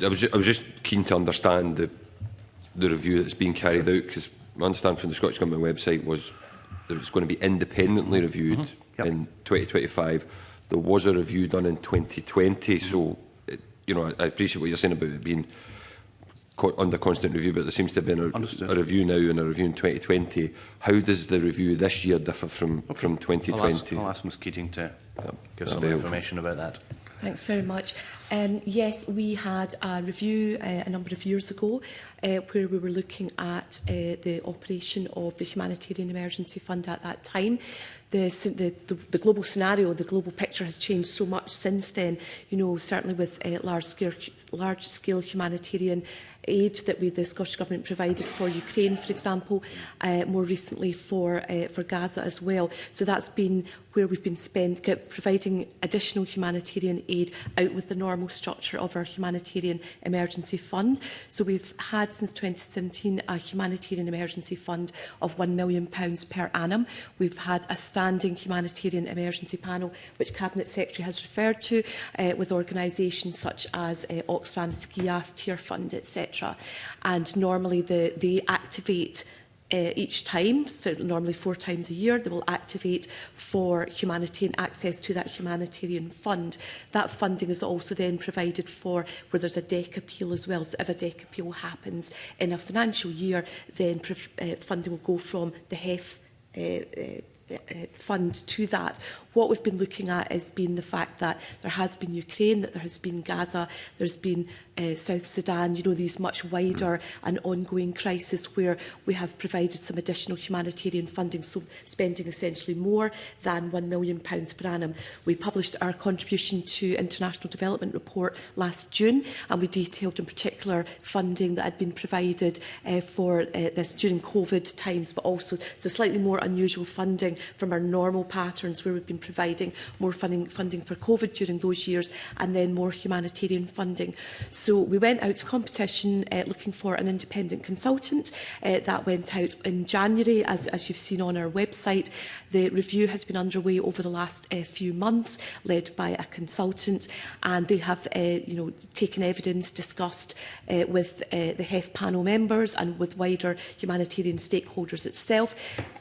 I was just keen to understand the review that's being carried out, because my understanding from the Scottish Government website was that it's going to be independently reviewed in 2025. There was a review done in 2020, so I appreciate what you're saying about it being under constant review, but there seems to have been a review now and a review in 2020. How does the review this year differ from 2020? I'll ask Ms Keating to give some information about that. Thanks very much. Yes, we had a review a number of years ago where we were looking at the operation of the Humanitarian Emergency Fund at that time. The global scenario, the global picture has changed so much since then, certainly with large-scale humanitarian aid that the Scottish Government provided for Ukraine, for example, more recently for Gaza as well. So that's been where we've been providing additional humanitarian aid out with the normal structure of our Humanitarian Emergency Fund. So we've had since 2017 a Humanitarian Emergency Fund of £1 million per annum. We've had a standing Humanitarian Emergency Panel, which Cabinet Secretary has referred to, with organisations such as Oxfam, Skiaf, Tier Fund, etc. And normally they activate each time, so normally 4 times a year, they will activate for humanitarian access to that humanitarian fund. That funding is also then provided for where there's a DEC appeal as well. So if a DEC appeal happens in a financial year, then funding will go from the HEF fund to that. What we've been looking at has been the fact that there has been Ukraine, that there has been Gaza, there's been South Sudan, these much wider and ongoing crises where we have provided some additional humanitarian funding, so spending essentially more than £1 million per annum. We published our contribution to International Development Report last June, and we detailed in particular funding that had been provided for this during COVID times, but also slightly more unusual funding from our normal patterns where we've been providing more funding for COVID during those years, and then more humanitarian funding. So we went out to competition looking for an independent consultant. That went out in January, as you've seen on our website. The review has been underway over the last few months, led by a consultant, and they have taken evidence, discussed with the HEF panel members and with wider humanitarian stakeholders itself,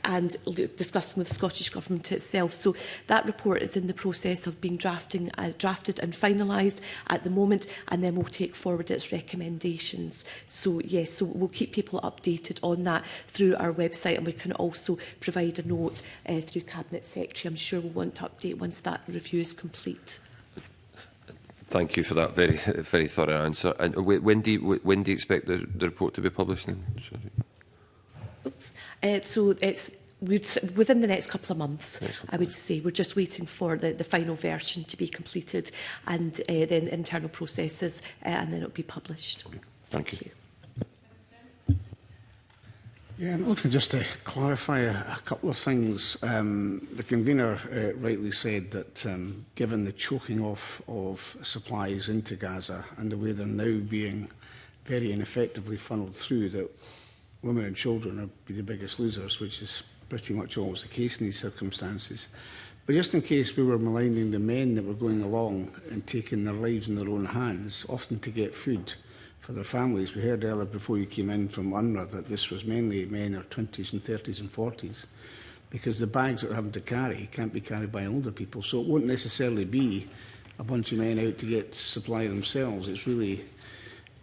and discussing with the Scottish Government itself. So that report is in the process of being drafted and finalised at the moment, and then we'll take forward its recommendations. So yes, so we'll keep people updated on that through our website, and we can also provide a note through Cabinet Secretary. I'm sure we'll want to update once that review is complete. Thank you for that very, very thorough answer. And when do you expect the report to be published then? Oops. So it's within the next couple of months, I would say. We're just waiting for the final version to be completed, and then internal processes, and then it'll be published. Okay. Thank you. Yeah, I'm looking just to clarify a couple of things. The convener rightly said that given the choking off of supplies into Gaza and the way they're now being very ineffectively funneled through, that women and children will be the biggest losers, which is pretty much always the case in these circumstances. But just in case we were maligning the men that were going along and taking their lives in their own hands, often to get food for their families. We heard earlier before you came in from UNRWA that this was mainly men in their 20s and 30s and 40s, because the bags that they're having to carry can't be carried by older people. So it won't necessarily be a bunch of men out to get supply themselves. It's really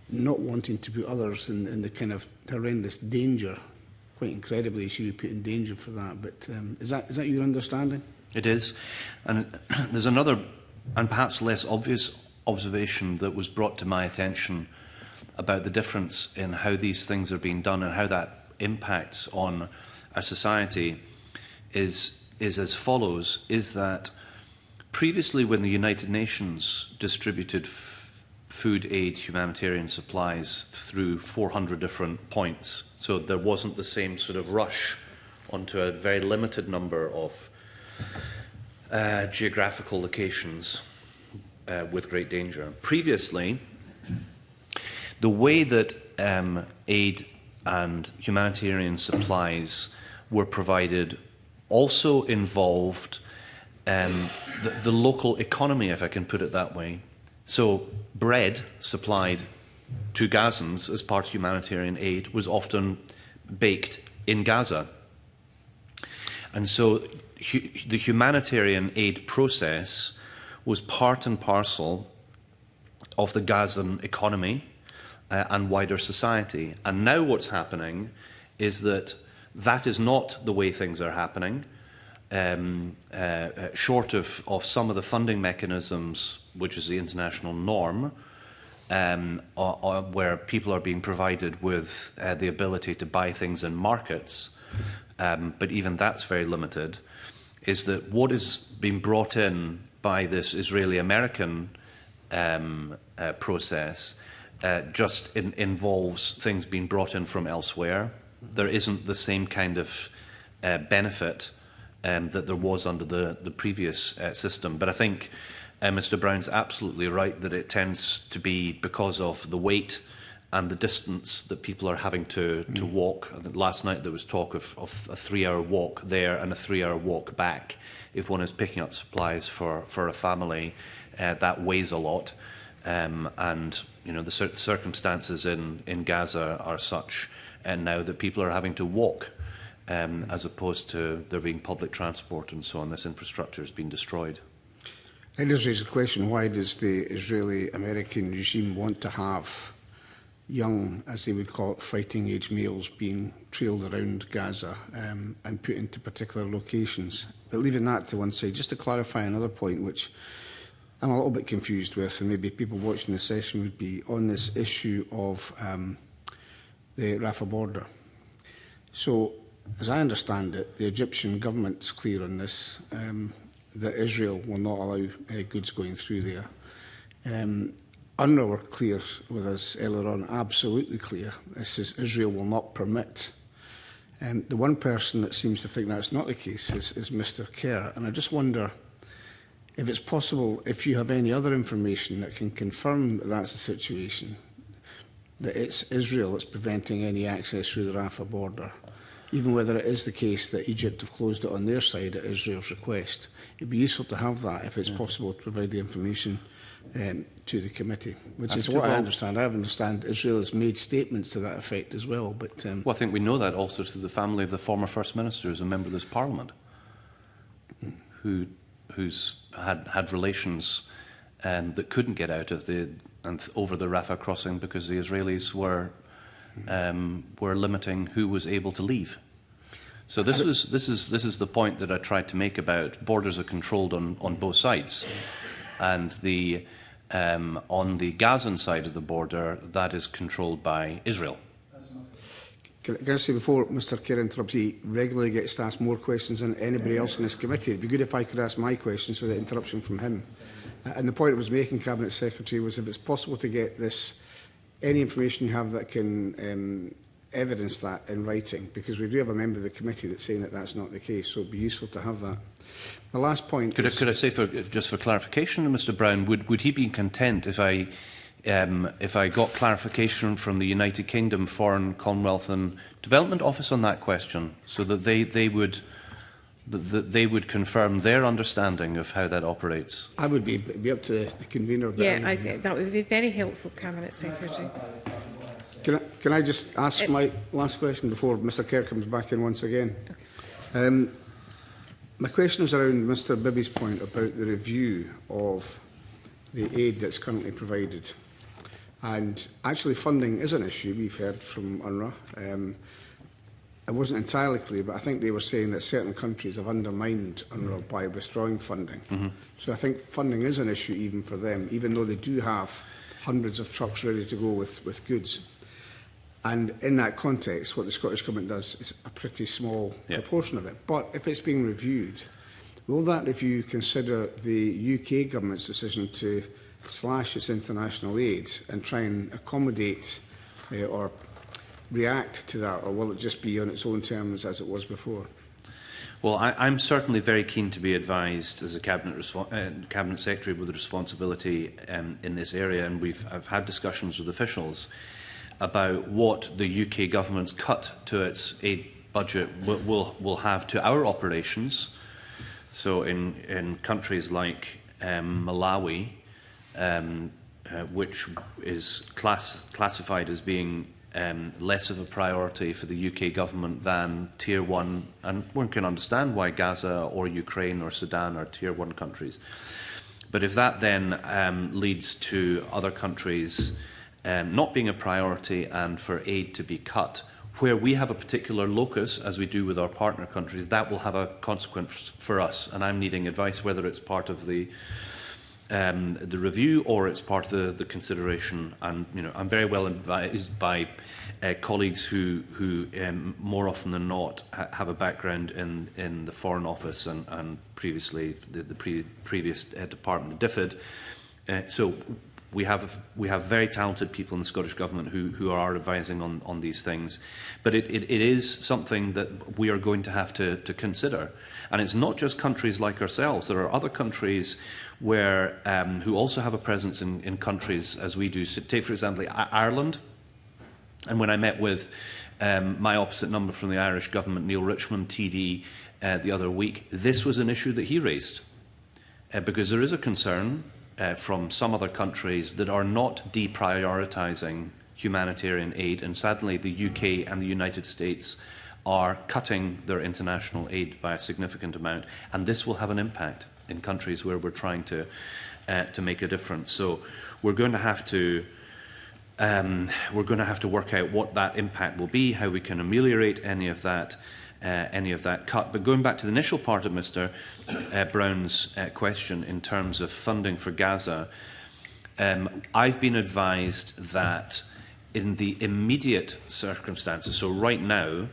not wanting to put others in the kind of horrendous danger. Quite incredibly, she would be put in danger for that. But is that your understanding? It is. And there's another and perhaps less obvious observation that was brought to my attention about the difference in how these things are being done and how that impacts on our society is as follows, is that previously when the United Nations distributed food aid, humanitarian supplies through 400 different points, so there wasn't the same sort of rush onto a very limited number of geographical locations with great danger. Previously, the way that aid and humanitarian supplies were provided also involved the local economy, if I can put it that way. So bread supplied to Gazans as part of humanitarian aid was often baked in Gaza. And so the humanitarian aid process was part and parcel of the Gazan economy and wider society. And now what's happening is that that is not the way things are happening. Short of some of the funding mechanisms, which is the international norm, where people are being provided with the ability to buy things in markets, but even that's very limited, is that what is being brought in by this Israeli-American process just involves things being brought in from elsewhere. There isn't the same kind of benefit that there was under the previous system. But I think Mr. Brown's absolutely right that it tends to be because of the weight and the distance that people are having to walk. I think last night there was talk of a 3-hour walk there and a 3-hour walk back. If one is picking up supplies for a family, that weighs a lot. And you know, the circumstances in Gaza are such now that people are having to walk as opposed to there being public transport and so on. This infrastructure has been destroyed. It does raise a question, why does the Israeli-American regime want to have young, as they would call it, fighting-age males being trailed around Gaza and put into particular locations? But leaving that to one side, just to clarify another point, which I'm a little bit confused with, and maybe people watching the session would be on this issue of the Rafah border. So, as I understand it, the Egyptian government's clear on this, that Israel will not allow goods going through there. UNRWA were clear with us earlier on, absolutely clear. This is Israel will not permit. The one person that seems to think that's not the case is Mr. Kerr. And I just wonder, if it's possible, if you have any other information that can confirm that that's the situation, that it's Israel that's preventing any access through the Rafah border, even whether it is the case that Egypt have closed it on their side at Israel's request. It'd be useful to have that if it's possible to provide the information to the committee, which is what I understand. I understand Israel has made statements to that effect as well. But well, I think we know that also through the family of the former First Minister, who's a member of this Parliament, who's had relations that couldn't get out of over the Rafah crossing because the Israelis were limiting who was able to leave. So this is the point that I tried to make about borders are controlled on both sides, and on the Gazan side of the border, that is controlled by Israel. Can I say before Mr Kerr interrupts, he regularly gets to ask more questions than anybody else in this committee. It'd be good if I could ask my questions without interruption from him. And the point I was making, Cabinet Secretary, was if it's possible to get any information you have that can evidence that in writing, because we do have a member of the committee that's saying that that's not the case, so it would be useful to have that. The last point could I say, just for clarification, Mr Brown, would he be content if I got clarification from the United Kingdom Foreign, Commonwealth and Development Office on that question, so that they would confirm their understanding of how that operates? I would be up to the convener. Yeah, that would be very helpful, Cabinet Secretary. Can I just ask my last question before Mr Kerr comes back in once again? Okay. My question is around Mr Bibby's point about the review of the aid that's currently provided. And actually funding is an issue, we've heard from UNRWA. It wasn't entirely clear, but I think they were saying that certain countries have undermined UNRWA by withdrawing funding. So I think funding is an issue even for them, even though they do have hundreds of trucks ready to go with goods. And in that context, what the Scottish Government does is a pretty small proportion of it. But if it's being reviewed, will that review consider the UK Government's decision to slash its international aid and try and accommodate or react to that, or will it just be on its own terms as it was before? Well, I'm certainly very keen to be advised as a Cabinet Secretary with responsibility in this area, and I've had discussions with officials about what the UK Government's cut to its aid budget will have to our operations. So in countries like Malawi, which is classified as being less of a priority for the UK Government than Tier 1, and one can understand why Gaza or Ukraine or Sudan are Tier 1 countries. But if that then leads to other countries not being a priority and for aid to be cut, where we have a particular locus, as we do with our partner countries, that will have a consequence for us. And I'm needing advice whether it's part of the review or it's part of the consideration. And I'm very well advised by colleagues who more often than not have a background in the Foreign Office and previously the previous department, DFID. So we have very talented people in the Scottish Government who are advising on these things. But it is something that we are going to have to consider. And it's not just countries like ourselves. There are other countries where who also have a presence in countries as we do. So take, for example, Ireland. And when I met with my opposite number from the Irish Government, Neil Richmond, TD, the other week, this was an issue that he raised. Because there is a concern from some other countries that are not deprioritising humanitarian aid, and sadly the UK and the United States are cutting their international aid by a significant amount, and this will have an impact in countries where we're trying to make a difference. So we're going to have to work out what that impact will be, how we can ameliorate any of that cut. But going back to the initial part of Mr Brown's question in terms of funding for Gaza, I've been advised that in the immediate circumstances, so right now,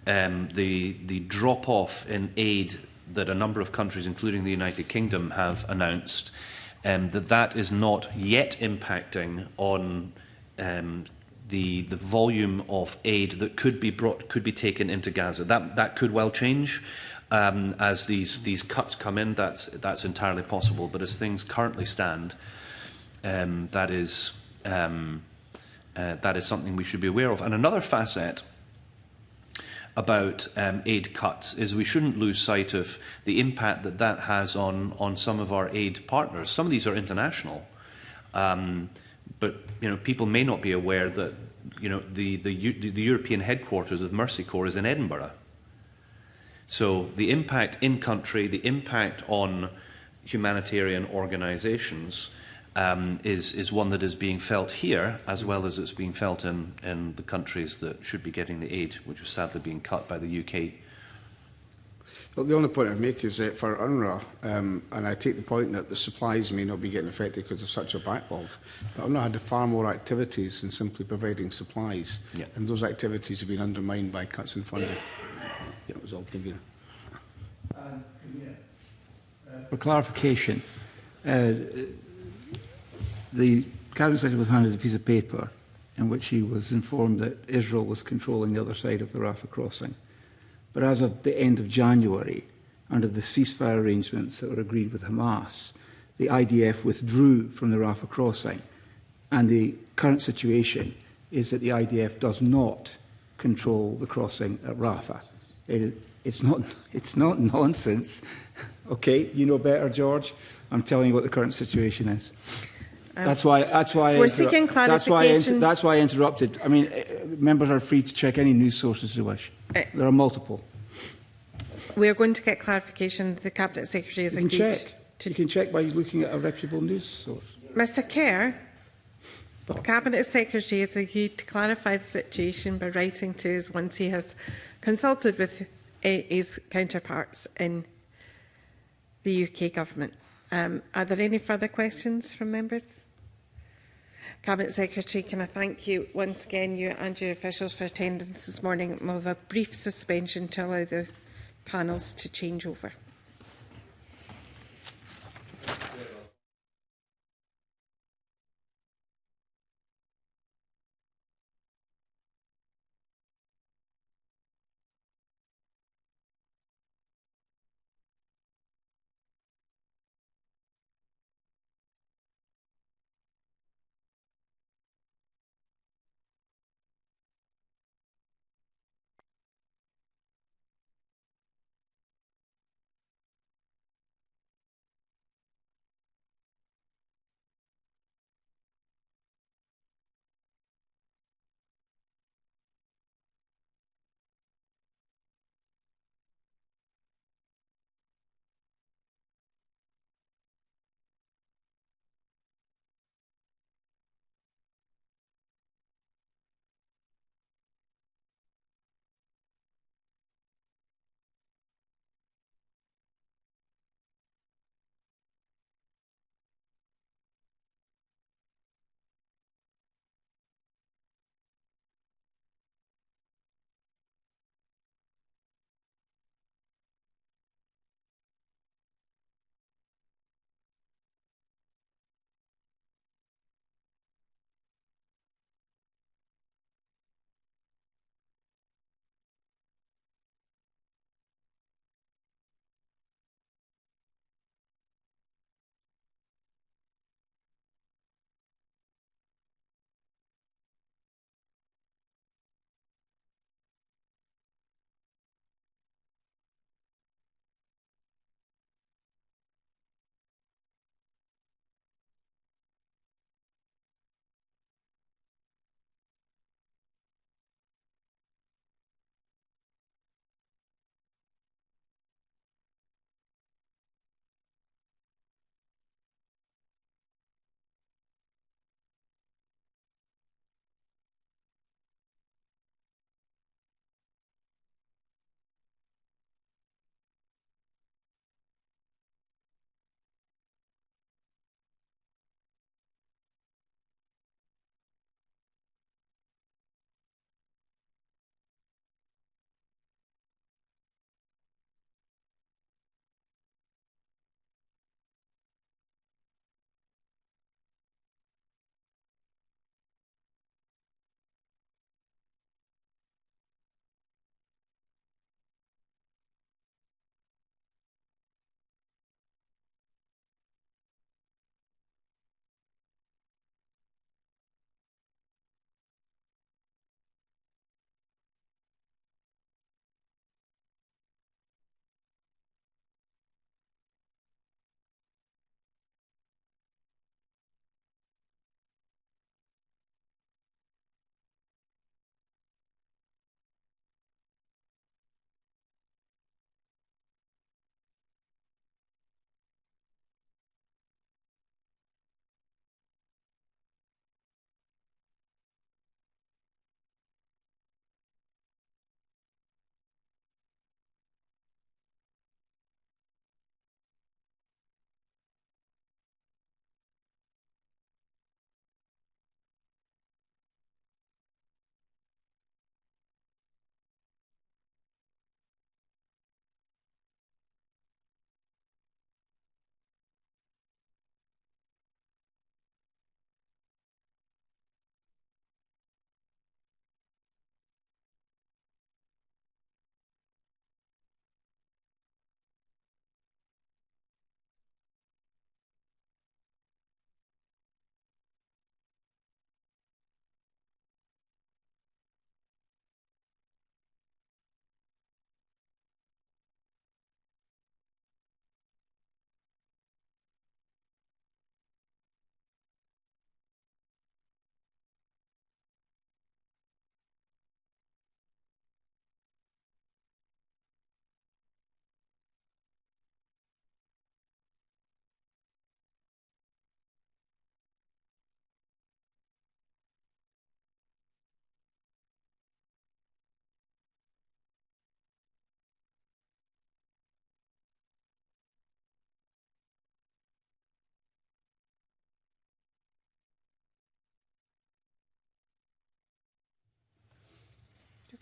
the drop-off in aid that a number of countries, including the United Kingdom, have announced, that is not yet impacting on the volume of aid that could be taken into Gaza. That could well change. as these cuts come in, that's entirely possible. But as things currently stand, that is something we should be aware of. And another facet about aid cuts is we shouldn't lose sight of the impact that has on some of our aid partners. Some of these are international, but people may not be aware that the European headquarters of Mercy Corps is in Edinburgh. So the impact in country, the impact on humanitarian organisations is one that is being felt here, as well as it's being felt in the countries that should be getting the aid, which is sadly being cut by the UK. Well, the only point I'd make is that for UNRWA, and I take the point that the supplies may not be getting affected because of such a backlog, but UNRWA had far more activities than simply providing supplies, and those activities have been undermined by cuts in funding. That was all, Convener. For clarification, the Cabinet Secretary was handed a piece of paper in which he was informed that Israel was controlling the other side of the Rafah crossing. But as of the end of January, under the ceasefire arrangements that were agreed with Hamas, the IDF withdrew from the Rafah crossing. And the current situation is that the IDF does not control the crossing at Rafah. It's not nonsense. Okay, you know better, George. I'm telling you what the current situation is. That's why we're seeking clarification. That's why I interrupted. I mean, members are free to check any news sources they wish. There are multiple. We are going to get clarification. The Cabinet Secretary has agreed. You can check by looking at a reputable news source. Mr Kerr, the Cabinet Secretary has agreed to clarify the situation by writing to us once he has consulted with his counterparts in the UK Government. Are there any further questions from members? Cabinet Secretary, can I thank you once again, you and your officials, for attendance this morning. We'll have a brief suspension to allow the panels to change over.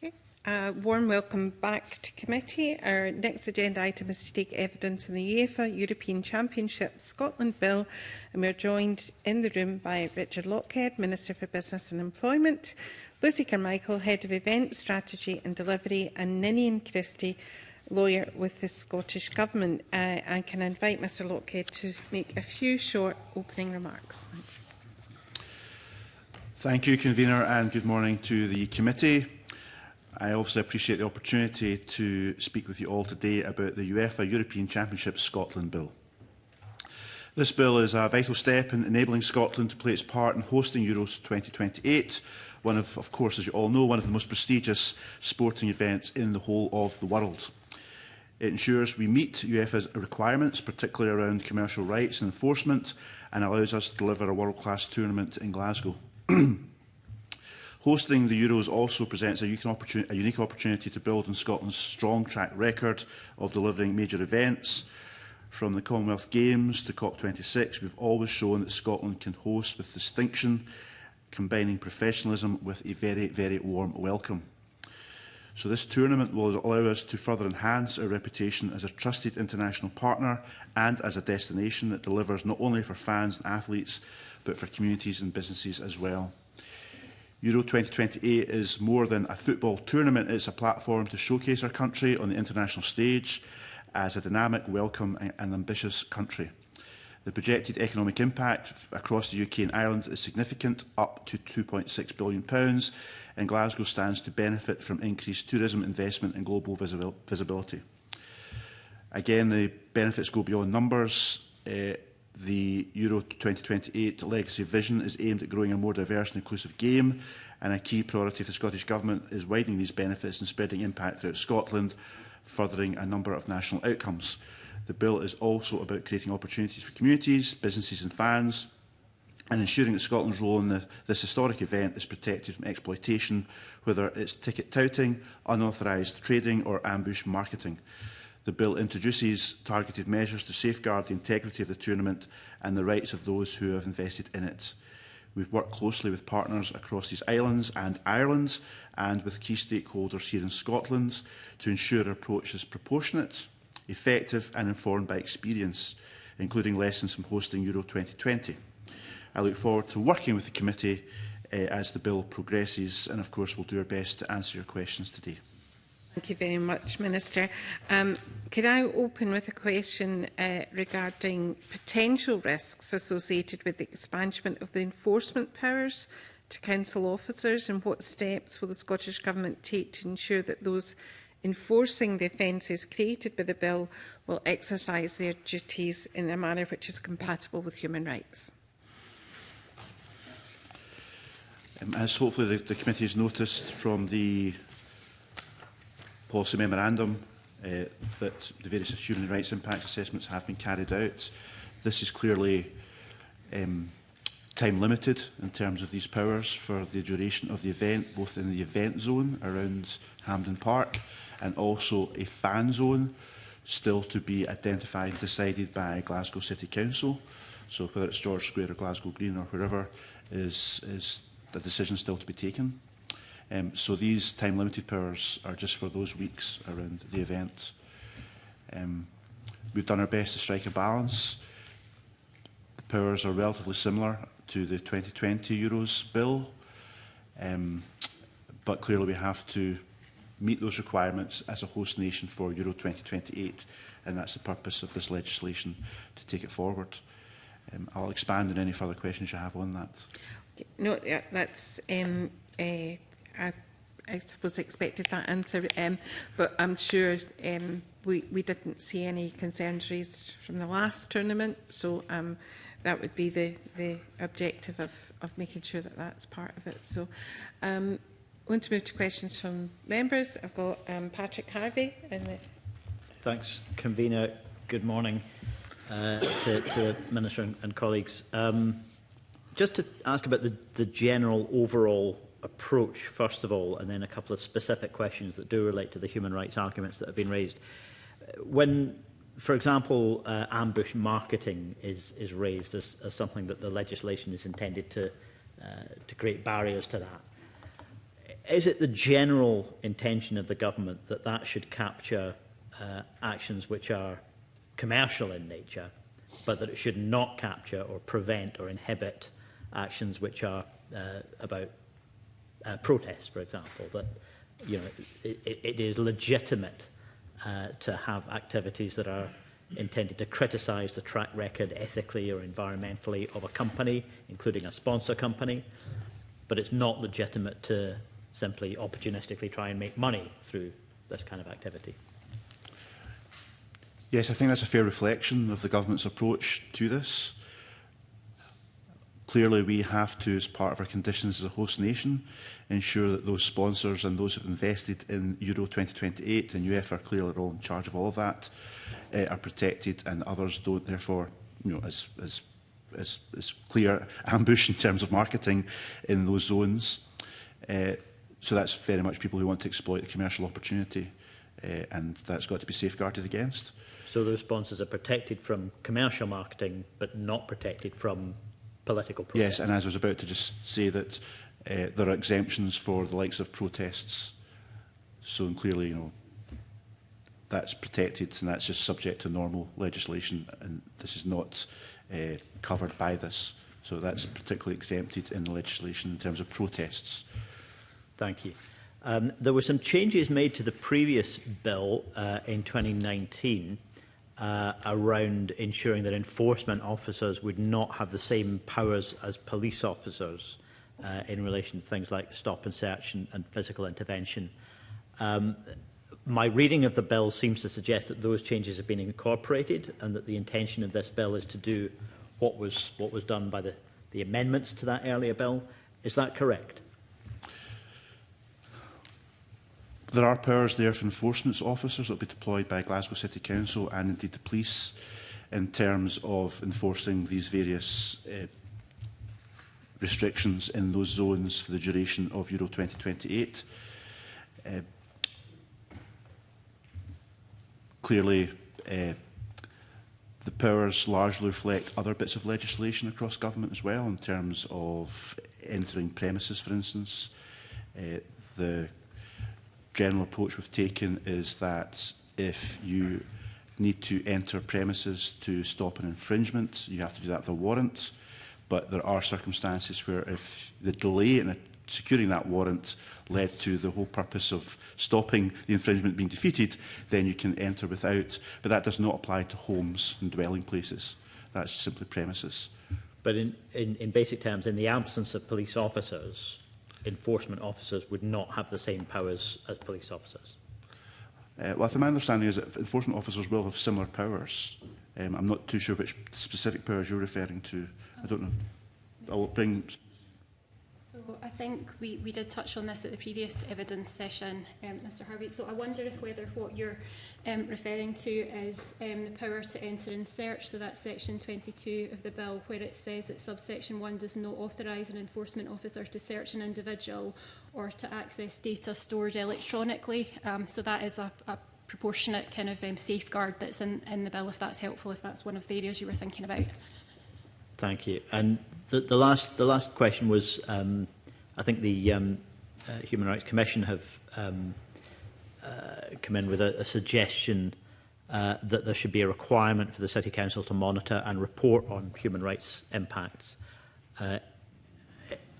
Okay. Warm welcome back to committee. Our next agenda item is to take evidence on the UEFA European Championship Scotland Bill, and we are joined in the room by Richard Lockhead, Minister for Business and Employment, Lucy Carmichael, Head of Events, Strategy and Delivery, and Ninian Christie, lawyer with the Scottish Government. I can invite Mr Lockhead to make a few short opening remarks. Thanks. Thank you, Convener, and good morning to the committee. I also appreciate the opportunity to speak with you all today about the UEFA European Championship Scotland Bill. This bill is a vital step in enabling Scotland to play its part in hosting Euros 2028, one of course, as you all know, one of the most prestigious sporting events in the whole of the world. It ensures we meet UEFA's requirements, particularly around commercial rights and enforcement, and allows us to deliver a world-class tournament in Glasgow. Hosting the Euros also presents a unique opportunity to build on Scotland's strong track record of delivering major events. From the Commonwealth Games to COP26, we've always shown that Scotland can host with distinction, combining professionalism with a very, very warm welcome. So this tournament will allow us to further enhance our reputation as a trusted international partner and as a destination that delivers not only for fans and athletes, but for communities and businesses as well. Euro 2028 is more than a football tournament. It's a platform to showcase our country on the international stage as a dynamic, welcome and ambitious country. The projected economic impact across the UK and Ireland is significant, up to £2.6 billion, and Glasgow stands to benefit from increased tourism investment and global visibility. Again, the benefits go beyond numbers. The Euro 2028 legacy vision is aimed at growing a more diverse and inclusive game, and a key priority of the Scottish Government is widening these benefits and spreading impact throughout Scotland, furthering a number of national outcomes. The bill is also about creating opportunities for communities, businesses and fans, and ensuring that Scotland's role in this historic event is protected from exploitation, whether it's ticket touting, unauthorised trading or ambush marketing. The bill introduces targeted measures to safeguard the integrity of the tournament and the rights of those who have invested in it. We've worked closely with partners across these islands and Ireland and with key stakeholders here in Scotland to ensure our approach is proportionate, effective and informed by experience, including lessons from hosting Euro 2020. I look forward to working with the committee as the bill progresses, and of course we'll do our best to answer your questions today. Thank you very much, Minister. Could I open with a question regarding potential risks associated with the expansion of the enforcement powers to council officers, and what steps will the Scottish Government take to ensure that those enforcing the offences created by the bill will exercise their duties in a manner which is compatible with human rights? As hopefully the committee has noticed from the policy memorandum that the various human rights impact assessments have been carried out. This is clearly time limited in terms of these powers for the duration of the event, both in the event zone around Hampden Park and also a fan zone still to be identified and decided by Glasgow City Council. So whether it's George Square or Glasgow Green or wherever is the decision still to be taken. So these time-limited powers are just for those weeks around the event. We've done our best to strike a balance. The powers are relatively similar to the 2020 Euros bill, but clearly we have to meet those requirements as a host nation for Euro 2028, and that's the purpose of this legislation, to take it forward. I'll expand on any further questions you have on that. No, that's I suppose expected that answer, but I'm sure we didn't see any concerns raised from the last tournament, so that would be the objective of making sure that that's part of it. So I want to move to questions from members. I've got Patrick Harvey. Thanks, Convener. Good morning to the Minister and colleagues. Just to ask about the general overall approach, first of all, and then a couple of specific questions that do relate to the human rights arguments that have been raised. When, for example, ambush marketing is raised as something that the legislation is intended to create barriers to that, Is it the general intention of the government that that should capture actions which are commercial in nature, but that it should not capture or prevent or inhibit actions which are about protest, for example? That, you know, it is legitimate to have activities that are intended to criticise the track record ethically or environmentally of a company, including a sponsor company, but it's not legitimate to simply opportunistically try and make money through this kind of activity. Yes, I think that's a fair reflection of the government's approach to this. Clearly, we have to, as part of our conditions as a host nation, ensure that those sponsors and those who have invested in Euro 2028, and UEFA are clearly all in charge of all of that, are protected, and others don't. Therefore, you know, as clear ambush in terms of marketing in those zones. So that's very much people who want to exploit the commercial opportunity, and that's got to be safeguarded against. So those sponsors are protected from commercial marketing, but not protected from political protest. Yes, and as I was about to just say that there are exemptions for the likes of protests. So clearly, you know, that's protected, and that's just subject to normal legislation, and this is not covered by this. So that's particularly exempted in the legislation in terms of protests. Thank you. There were some changes made to the previous bill in 2019 around ensuring that enforcement officers would not have the same powers as police officers in relation to things like stop and search and physical intervention. My reading of the bill seems to suggest that those changes have been incorporated and that the intention of this bill is to do what was done by the amendments to that earlier bill. Is that correct? There are powers there for enforcement officers that will be deployed by Glasgow City Council and indeed the police in terms of enforcing these various restrictions in those zones for the duration of Euro 2028. Clearly, the powers largely reflect other bits of legislation across government as well, in terms of entering premises, for instance. The general approach we've taken is that if you need to enter premises to stop an infringement, you have to do that with a warrant. But there are circumstances where if the delay in securing that warrant led to the whole purpose of stopping the infringement being defeated, then you can enter without. But that does not apply to homes and dwelling places. That's simply premises. But in basic terms, in the absence of police officers, enforcement officers would not have the same powers as police officers? Well, I think my understanding is that enforcement officers will have similar powers. I'm not too sure which specific powers you're referring to. I don't know. I'll bring... So I think we did touch on this at the previous evidence session, Mr Harvey. So I wonder if whether what you're referring to is the power to enter and search. So that's section 22 of the bill, where it says that subsection 1 does not authorise an enforcement officer to search an individual or to access data stored electronically. So that is a proportionate kind of safeguard that's in the bill, if that's helpful, if that's one of the areas you were thinking about. Thank you. And the last question was, I think the Human Rights Commission have come in with a suggestion that there should be a requirement for the City Council to monitor and report on human rights impacts.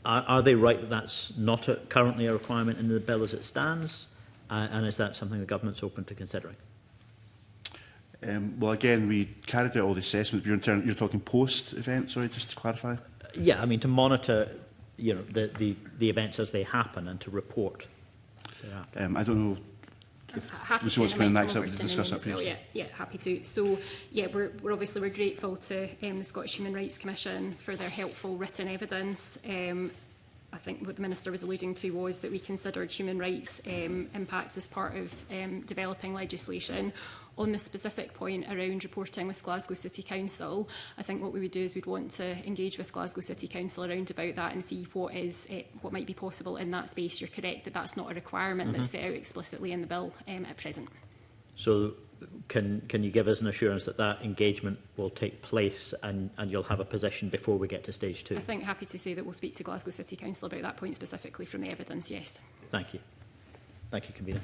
Are they right that that's not currently a requirement in the bill as it stands? And is that something the government's open to considering? Well, again, we carried out all the assessment. You're talking post-event, sorry, just to clarify? Yeah, I mean, to monitor, you know, the events as they happen and to report. I don't know if you want to come next up to discuss that, please. Yeah, happy to. So, yeah, we're obviously grateful to the Scottish Human Rights Commission for their helpful written evidence. I think what the Minister was alluding to was that we considered human rights impacts as part of developing legislation. On the specific point around reporting with Glasgow City Council, I think what we would do is we'd want to engage with Glasgow City Council around about that and see what might be possible in that space. You're correct that that's not a requirement that's set out explicitly in the bill at present. So can you give us an assurance that that engagement will take place and you'll have a position before we get to stage 2? I think happy to say that we'll speak to Glasgow City Council about that point specifically from the evidence, yes. Thank you. Thank you, Convener.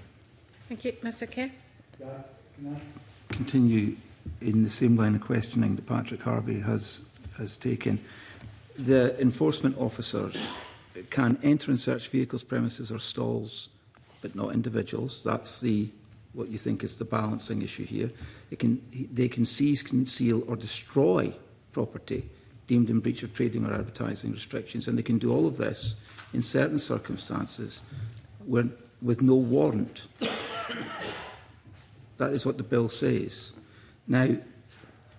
Thank you. Mr Kerr. Can I continue in the same line of questioning that Patrick Harvey has taken? The enforcement officers can enter and search vehicles, premises or stalls, but not individuals. That's what you think is the balancing issue here. They can seize, conceal or destroy property deemed in breach of trading or advertising restrictions, and they can do all of this in certain circumstances with no warrant. That is what the bill says. Now,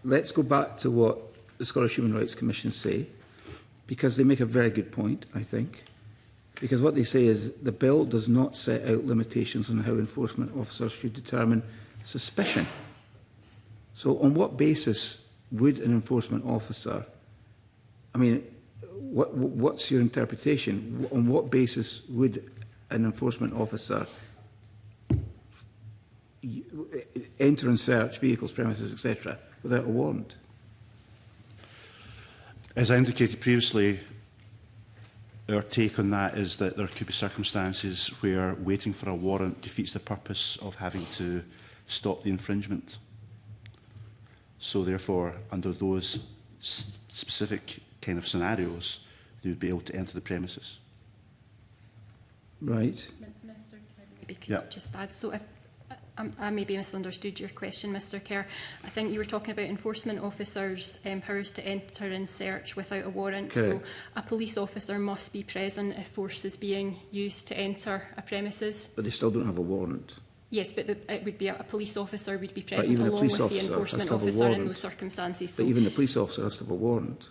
let's go back to what the Scottish Human Rights Commission say, because they make a very good point, I think. Because what they say is the bill does not set out limitations on how enforcement officers should determine suspicion. So on what basis would an enforcement officer, I mean, what's your interpretation? On what basis would an enforcement officer enter and search vehicles, premises, etc., without a warrant? As I indicated previously, our take on that is that there could be circumstances where waiting for a warrant defeats the purpose of having to stop the infringement. So therefore, under those specific kind of scenarios, they would be able to enter the premises. Right. Minister, maybe could just add. So I maybe misunderstood your question, Mr Kerr. I think you were talking about enforcement officers' powers to enter and search without a warrant. Correct. So a police officer must be present if force is being used to enter a premises. But they still don't have a warrant. Yes, but it would be a police officer would be But present even a along police with the officer enforcement has to have a officer in warrant. those circumstances. But even the police officer has to have a warrant.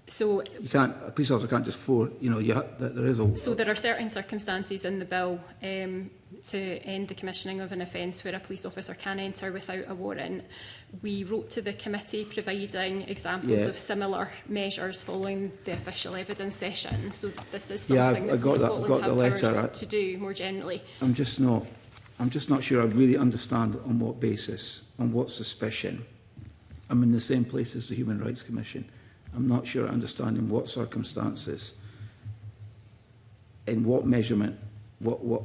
So A police officer can't just there is a... So there are certain circumstances in the bill to end the commissioning of an offence where a police officer can enter without a warrant. We wrote to the committee providing examples of similar measures following the official evidence session. So this is something that Scotland have powers to do more generally. I'm just not sure I really understand on what basis, on what suspicion. I'm in the same place as the Human Rights Commission. I'm not sure I understand in what circumstances, in what measurement,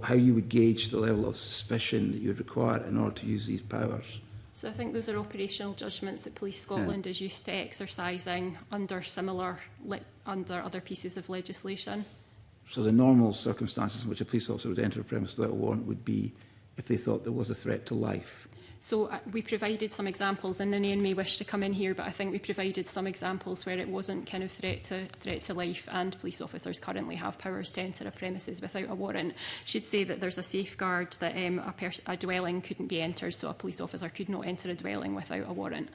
how you would gauge the level of suspicion that you would require in order to use these powers. So I think those are operational judgments that Police Scotland is used to exercising under under other pieces of legislation. So the normal circumstances in which a police officer would enter a premise without a warrant would be if they thought there was a threat to life. So we provided some examples, and Ninian may wish to come in here, but I think we provided some examples where it wasn't kind of threat to life, and police officers currently have powers to enter a premises without a warrant. Should say that there's a safeguard that a dwelling couldn't be entered, so a police officer could not enter a dwelling without a warrant.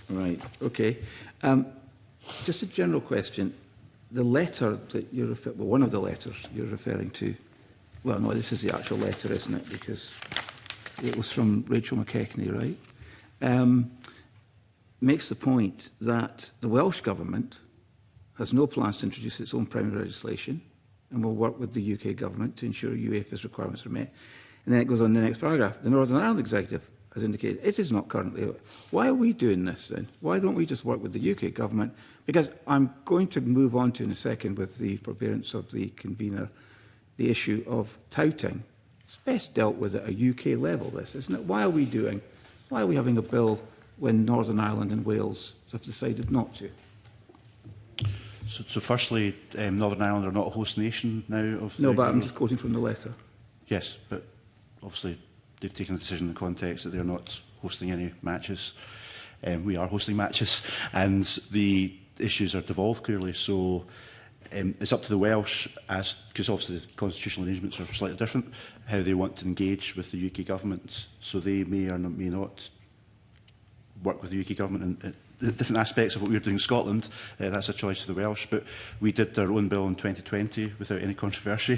Right, okay. Just a general question. The letter that you're referring, well, one of the letters you're referring to, well, no, this is the actual letter, isn't it? Because it was from Rachel McKechnie, right? Makes the point that the Welsh Government has no plans to introduce its own primary legislation and will work with the UK Government to ensure UEFA's requirements are met. And then it goes on in the next paragraph. The Northern Ireland Executive has indicated it is not currently... Why are we doing this then? Why don't we just work with the UK Government? Because I'm going to move on to in a second, with the forbearance of the convener, the issue of touting. It's best dealt with at a UK level, this, isn't it? Why are we having a bill when Northern Ireland and Wales have decided not to? So firstly, Northern Ireland are not a host nation now of the... No, but I'm just quoting from the letter. Yes, but obviously they've taken a decision in the context that they're not hosting any matches. We are hosting matches, and the issues are devolved clearly. So it's up to the Welsh, because obviously the constitutional arrangements are slightly different, how they want to engage with the UK government. So they may or may not work with the UK government in different aspects of what we're doing in Scotland. That's a choice for the Welsh. But we did our own bill in 2020 without any controversy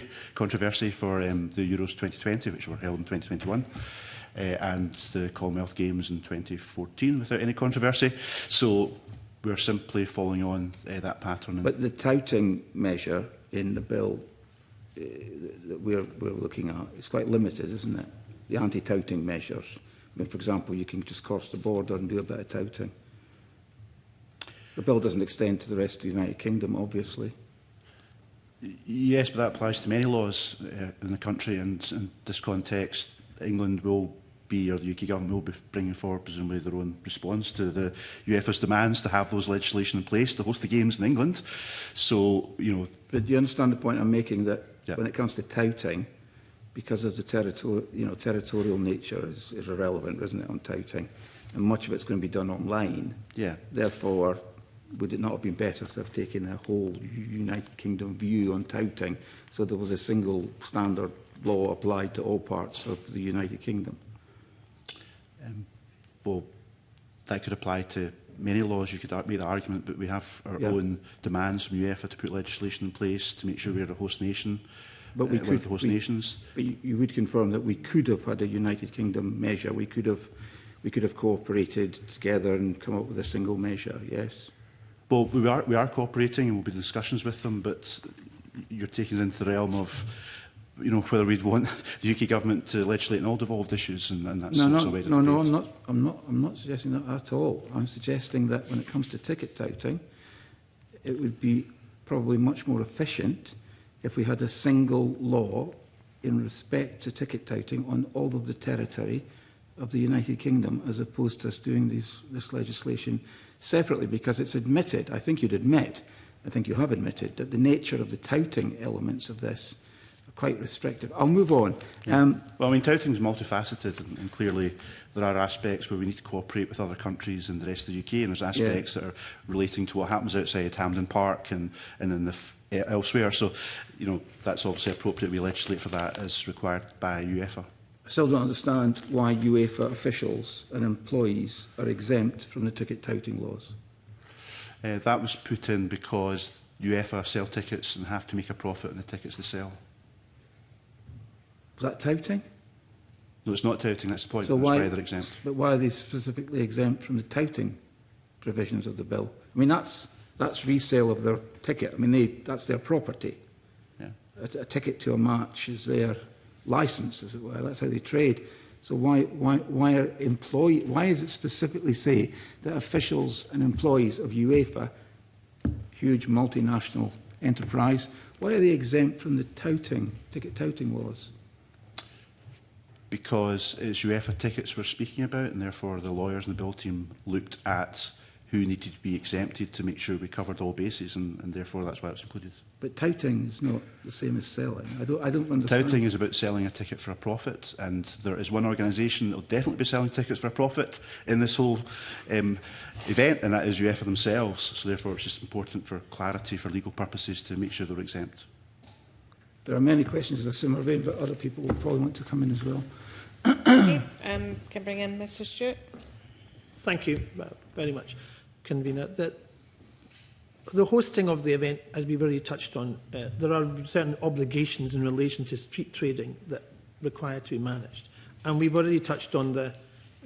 for the Euros 2020, which were held in 2021. And the Commonwealth Games in 2014 without any controversy. So we're simply following on that pattern. But the touting measure in the bill that we're looking at is quite limited, isn't it? the anti-touting measures. I mean, for example, you can just cross the border and do a bit of touting. The bill doesn't extend to the rest of the United Kingdom, obviously. Yes, but that applies to many laws in the country, and in this context, England will be, or the UK government will be bringing forward presumably their own response to the UEFA's demands to have those legislation in place to host the games in England. So, you know... But do you understand the point I'm making, that yeah. when it comes to touting, because of the territorial nature is irrelevant, isn't it, on touting, and much of it's going to be done online. Yeah. Therefore, would it not have been better to have taken a whole United Kingdom view on touting, so there was a single standard law applied to all parts of the United Kingdom? Well, that could apply to many laws. You could make the argument, but we have our own demands from UEFA to put legislation in place to make sure we're a host nation. But we could, the host nations. But you would confirm that we could have had a United Kingdom measure. We could have cooperated together and come up with a single measure. Yes. Well, we are cooperating, and we'll be in discussions with them. But you're taking it into the realm of, you know, whether we'd want the UK government to legislate on all devolved issues, and that's no, I'm not suggesting that at all. I'm suggesting that when it comes to ticket touting, it would be probably much more efficient if we had a single law in respect to ticket touting on all of the territory of the United Kingdom, as opposed to us doing this legislation separately, because it's admitted, I think you'd admit, I think you have admitted, that the nature of the touting elements of this are quite restrictive. I'll move on. Yeah. Well, I mean, touting is multifaceted, and clearly there are aspects where we need to cooperate with other countries and the rest of the UK, and there's aspects that are relating to what happens outside Hampden Park and in the elsewhere. So, you know, that's obviously appropriate. We legislate for that as required by UEFA. I still don't understand why UEFA officials and employees are exempt from the ticket touting laws. That was put in because UEFA sell tickets and have to make a profit on the tickets they sell. Was that touting? No, it's not touting, that's the point. So that's why they're exempt. But why are they specifically exempt from the touting provisions of the bill? I mean, that's resale of their ticket. I mean, that's their property. Yeah. A ticket to a match is their licence, as it were. That's how they trade. So why does it specifically say that officials and employees of UEFA, huge multinational enterprise, why are they exempt from the ticket touting laws? Because it's UEFA tickets we're speaking about, and therefore the lawyers and the bill team looked at who needed to be exempted to make sure we covered all bases, and therefore that's why it's included. But touting is not the same as selling. I don't understand. Touting is about selling a ticket for a profit, and there is one organisation that will definitely be selling tickets for a profit in this whole event, and that is UEFA themselves. So therefore it's just important for clarity, for legal purposes, to make sure they're exempt. There are many questions in a similar vein, but other people will probably want to come in as well. Okay, can bring in Mr. Stewart. Thank you very much, Convener. The hosting of the event, as we've already touched on, there are certain obligations in relation to street trading that require to be managed. And we've already touched on the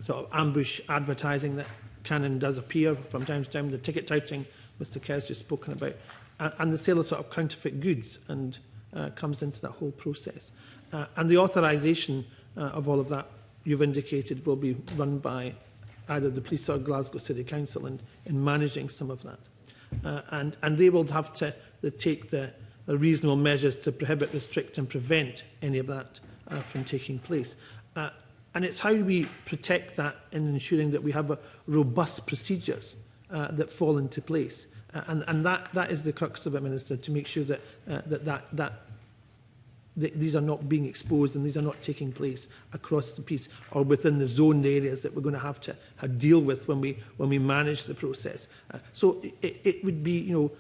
sort of ambush advertising that can and does appear from time to time, the ticket touting Mr. Kerr's just spoken about, and the sale of sort of counterfeit goods and comes into that whole process. And the authorisation of all of that, you've indicated, will be run by either the police or Glasgow City Council in managing some of that. And they will have to take the reasonable measures to prohibit, restrict and prevent any of that from taking place. And it's how we protect that in ensuring that we have robust procedures that fall into place. And that is the crux of it, Minister, to make sure that these are not being exposed and these are not taking place across the piece or within the zoned areas that we're going to have to deal with when we manage the process. So it would be, you know,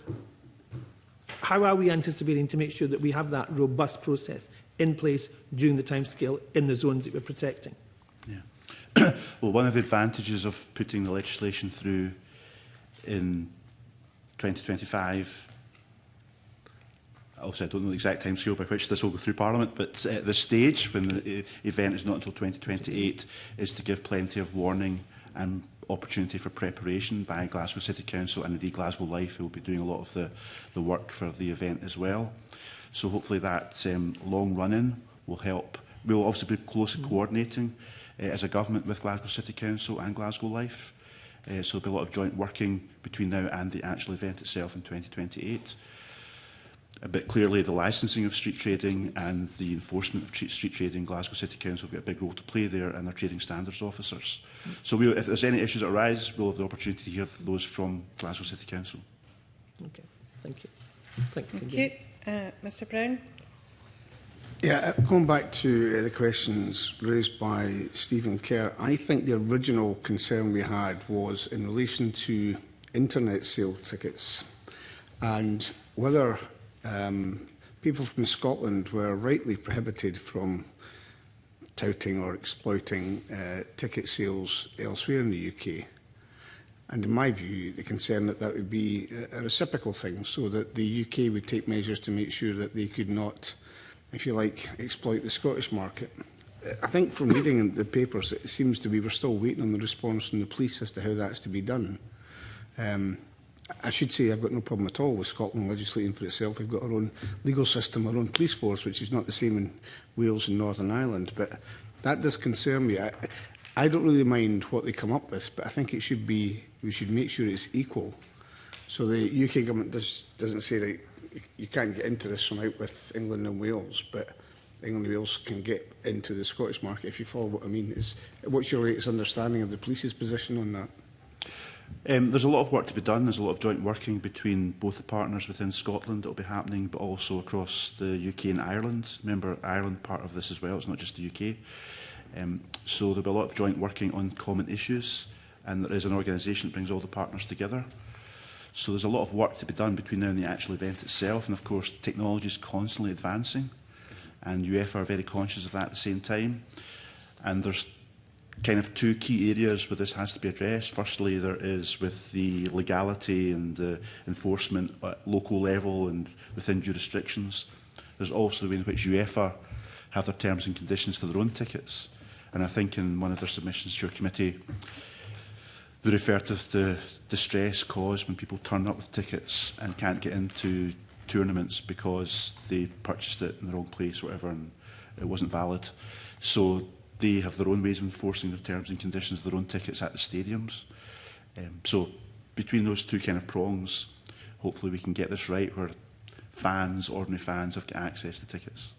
how are we anticipating to make sure that we have that robust process in place during the timescale in the zones that we're protecting? Yeah. Well, one of the advantages of putting the legislation through in 2025, obviously I don't know the exact timescale by which this will go through Parliament, but at this stage, when the event is not until 2028, is to give plenty of warning and opportunity for preparation by Glasgow City Council and indeed Glasgow Life, who will be doing a lot of the work for the event as well. So hopefully that long run-in will help we'll obviously be closely coordinating as a government with Glasgow City Council and Glasgow Life. So there'll be a lot of joint working between now and the actual event itself in 2028. But clearly the licensing of street trading and the enforcement of street trading, Glasgow City Council have got a big role to play there, and their trading standards officers. So if there's any issues that arise, we'll have the opportunity to hear those from Glasgow City Council. Okay, thank you. Thank you. Thank you. Mr Brown. Yeah, going back to the questions raised by Stephen Kerr, I think the original concern we had was in relation to internet sale tickets and whether people from Scotland were rightly prohibited from touting or exploiting ticket sales elsewhere in the UK. And in my view, the concern that would be a reciprocal thing, so that the UK would take measures to make sure that they could not, if you like, exploit the Scottish market. I think from reading in the papers, it seems to be we're still waiting on the response from the police as to how that's to be done. I should say I've got no problem at all with Scotland legislating for itself. We've got our own legal system, our own police force, which is not the same in Wales and Northern Ireland. But that does concern me. I don't really mind what they come up with, but I think it should be, we should make sure it's equal. So the UK government doesn't say, right, you can't get into this from out with England and Wales, but England and Wales can get into the Scottish market, if you follow what I mean. What's your latest understanding of the police's position on that? There's a lot of work to be done. There's a lot of joint working between both the partners within Scotland that will be happening, but also across the UK and Ireland. Remember, Ireland part of this as well. It's not just the UK. So there'll be a lot of joint working on common issues, and there is an organisation that brings all the partners together. So there's a lot of work to be done between now and the actual event itself. And of course, technology is constantly advancing, and UEFA are very conscious of that at the same time. And there's kind of two key areas where this has to be addressed. Firstly, there is with the legality and the enforcement at local level and within jurisdictions. There's also the way in which UEFA have their terms and conditions for their own tickets. And I think in one of their submissions to your committee, they refer to the distress caused when people turn up with tickets and can't get into tournaments because they purchased it in the wrong place or whatever and it wasn't valid. So they have their own ways of enforcing their terms and conditions of their own tickets at the stadiums. So between those two kind of prongs, hopefully we can get this right where fans, ordinary fans, have got access to tickets.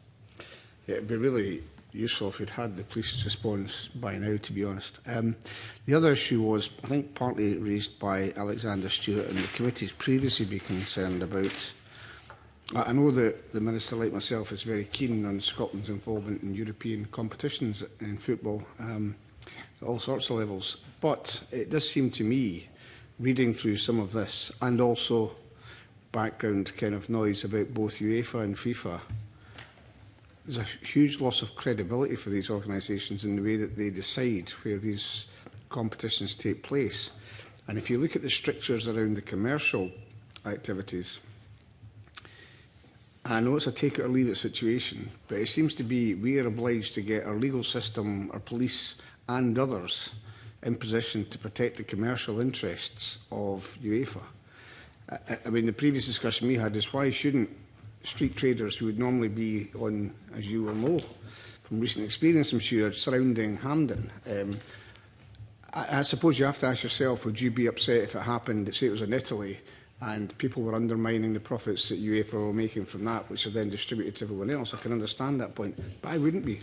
Yeah, it'd be really useful if you'd had the police's response by now, to be honest. The other issue was, I think, partly raised by Alexander Stewart, and the committee's previously been concerned about. I know that the Minister, like myself, is very keen on Scotland's involvement in European competitions in football, at all sorts of levels. But it does seem to me, reading through some of this, and also background kind of noise about both UEFA and FIFA, there's a huge loss of credibility for these organisations in the way that they decide where these competitions take place. And if you look at the strictures around the commercial activities, I know it's a take it or leave it situation, but it seems to be we are obliged to get our legal system, our police and others in position to protect the commercial interests of UEFA. I mean, the previous discussion we had is why shouldn't street traders who would normally be on, as you will know, from recent experience I'm sure, surrounding Hampden, I suppose you have to ask yourself, would you be upset if it happened, say it was in Italy, and people were undermining the profits that UEFA were making from that, which are then distributed to everyone else? I can understand that point, but I wouldn't be.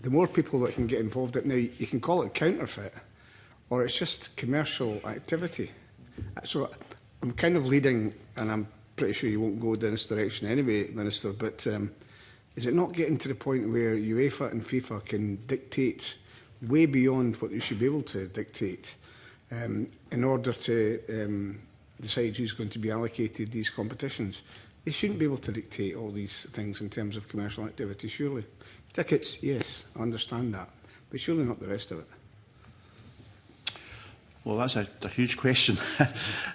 The more people that can get involved in it now, you can call it counterfeit, or it's just commercial activity. So I'm kind of leading, and I'm pretty sure you won't go in this direction anyway, Minister, but is it not getting to the point where UEFA and FIFA can dictate way beyond what they should be able to dictate in order to decide who's going to be allocated these competitions? They shouldn't be able to dictate all these things in terms of commercial activity, surely. Tickets, yes, I understand that, but surely not the rest of it. Well, that's a huge question.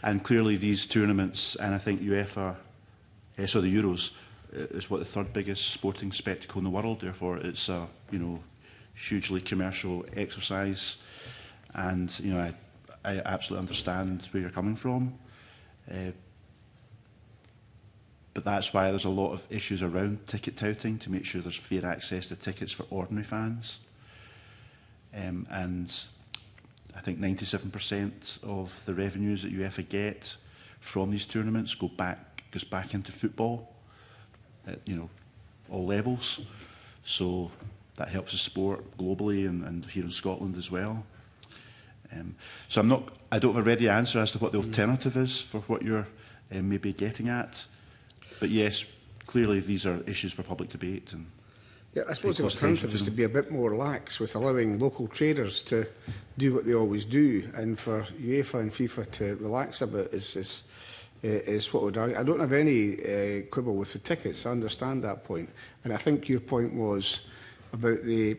And clearly these tournaments, and I think UEFA, the Euros, is what the third biggest sporting spectacle in the world. Therefore, it's a hugely commercial exercise. And I absolutely understand where you're coming from. but that's why there's a lot of issues around ticket touting to make sure there's fair access to tickets for ordinary fans. And I think 97% of the revenues that UEFA get from these tournaments goes back into football at all levels. So that helps the sport globally and here in Scotland as well. So I don't have a ready answer as to what the alternative is for what you're maybe getting at. But yes, clearly these are issues for public debate. And yeah, I suppose the alternative is to be a bit more lax with allowing local traders to do what they always do, and for UEFA and FIFA to relax a bit is what would I don't have any quibble with the tickets. I understand that point, and I think your point was about the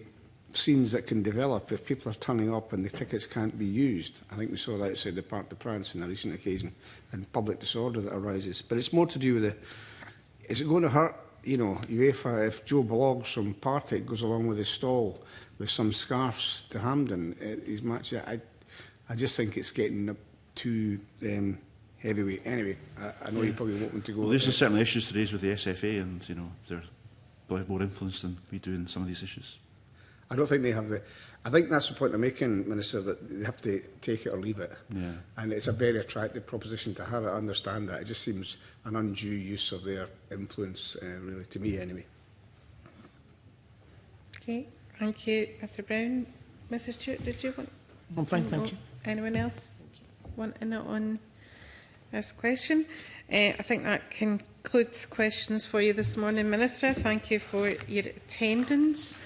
scenes that can develop if people are turning up and the tickets can't be used. I think we saw that outside the Parc de France on a recent occasion, and public disorder that arises. But it's more to do with is it going to hurt, UEFA if Joe Blogs from Partick goes along with his stall with some scarves to Hampden at his match? I just think it's getting too heavyweight. Anyway, I know you probably won't want to go. Well, these are certainly issues to raise with the SFA, and they're have more influence than we do in some of these issues. I don't think they have I think that's the point I'm making, Minister, that they have to take it or leave it. Yeah. And it's a very attractive proposition to have. I understand that. It just seems an undue use of their influence, really, to me anyway. Okay, thank you, Mr Brown. Mrs Stewart, did you want? I'm fine, thank you. Anyone else want in on this question? I think that concludes questions for you this morning, Minister. Thank you for your attendance.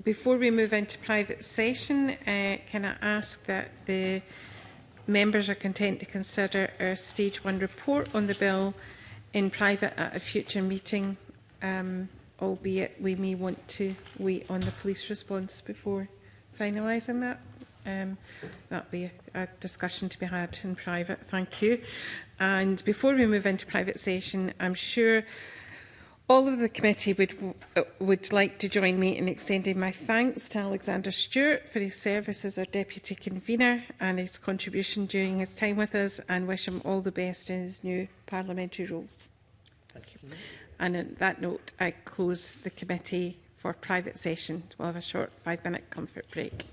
Before we move into private session, can I ask that the members are content to consider our Stage 1 report on the bill in private at a future meeting, albeit we may want to wait on the police response before finalising that. That will be a discussion to be had in private. Thank you. And before we move into private session, I'm sure all of the committee would like to join me in extending my thanks to Alexander Stewart for his service as our Deputy Convener and his contribution during his time with us, and wish him all the best in his new parliamentary roles. Thank you. And on that note, I close the committee for private session. We'll have a short 5-minute comfort break.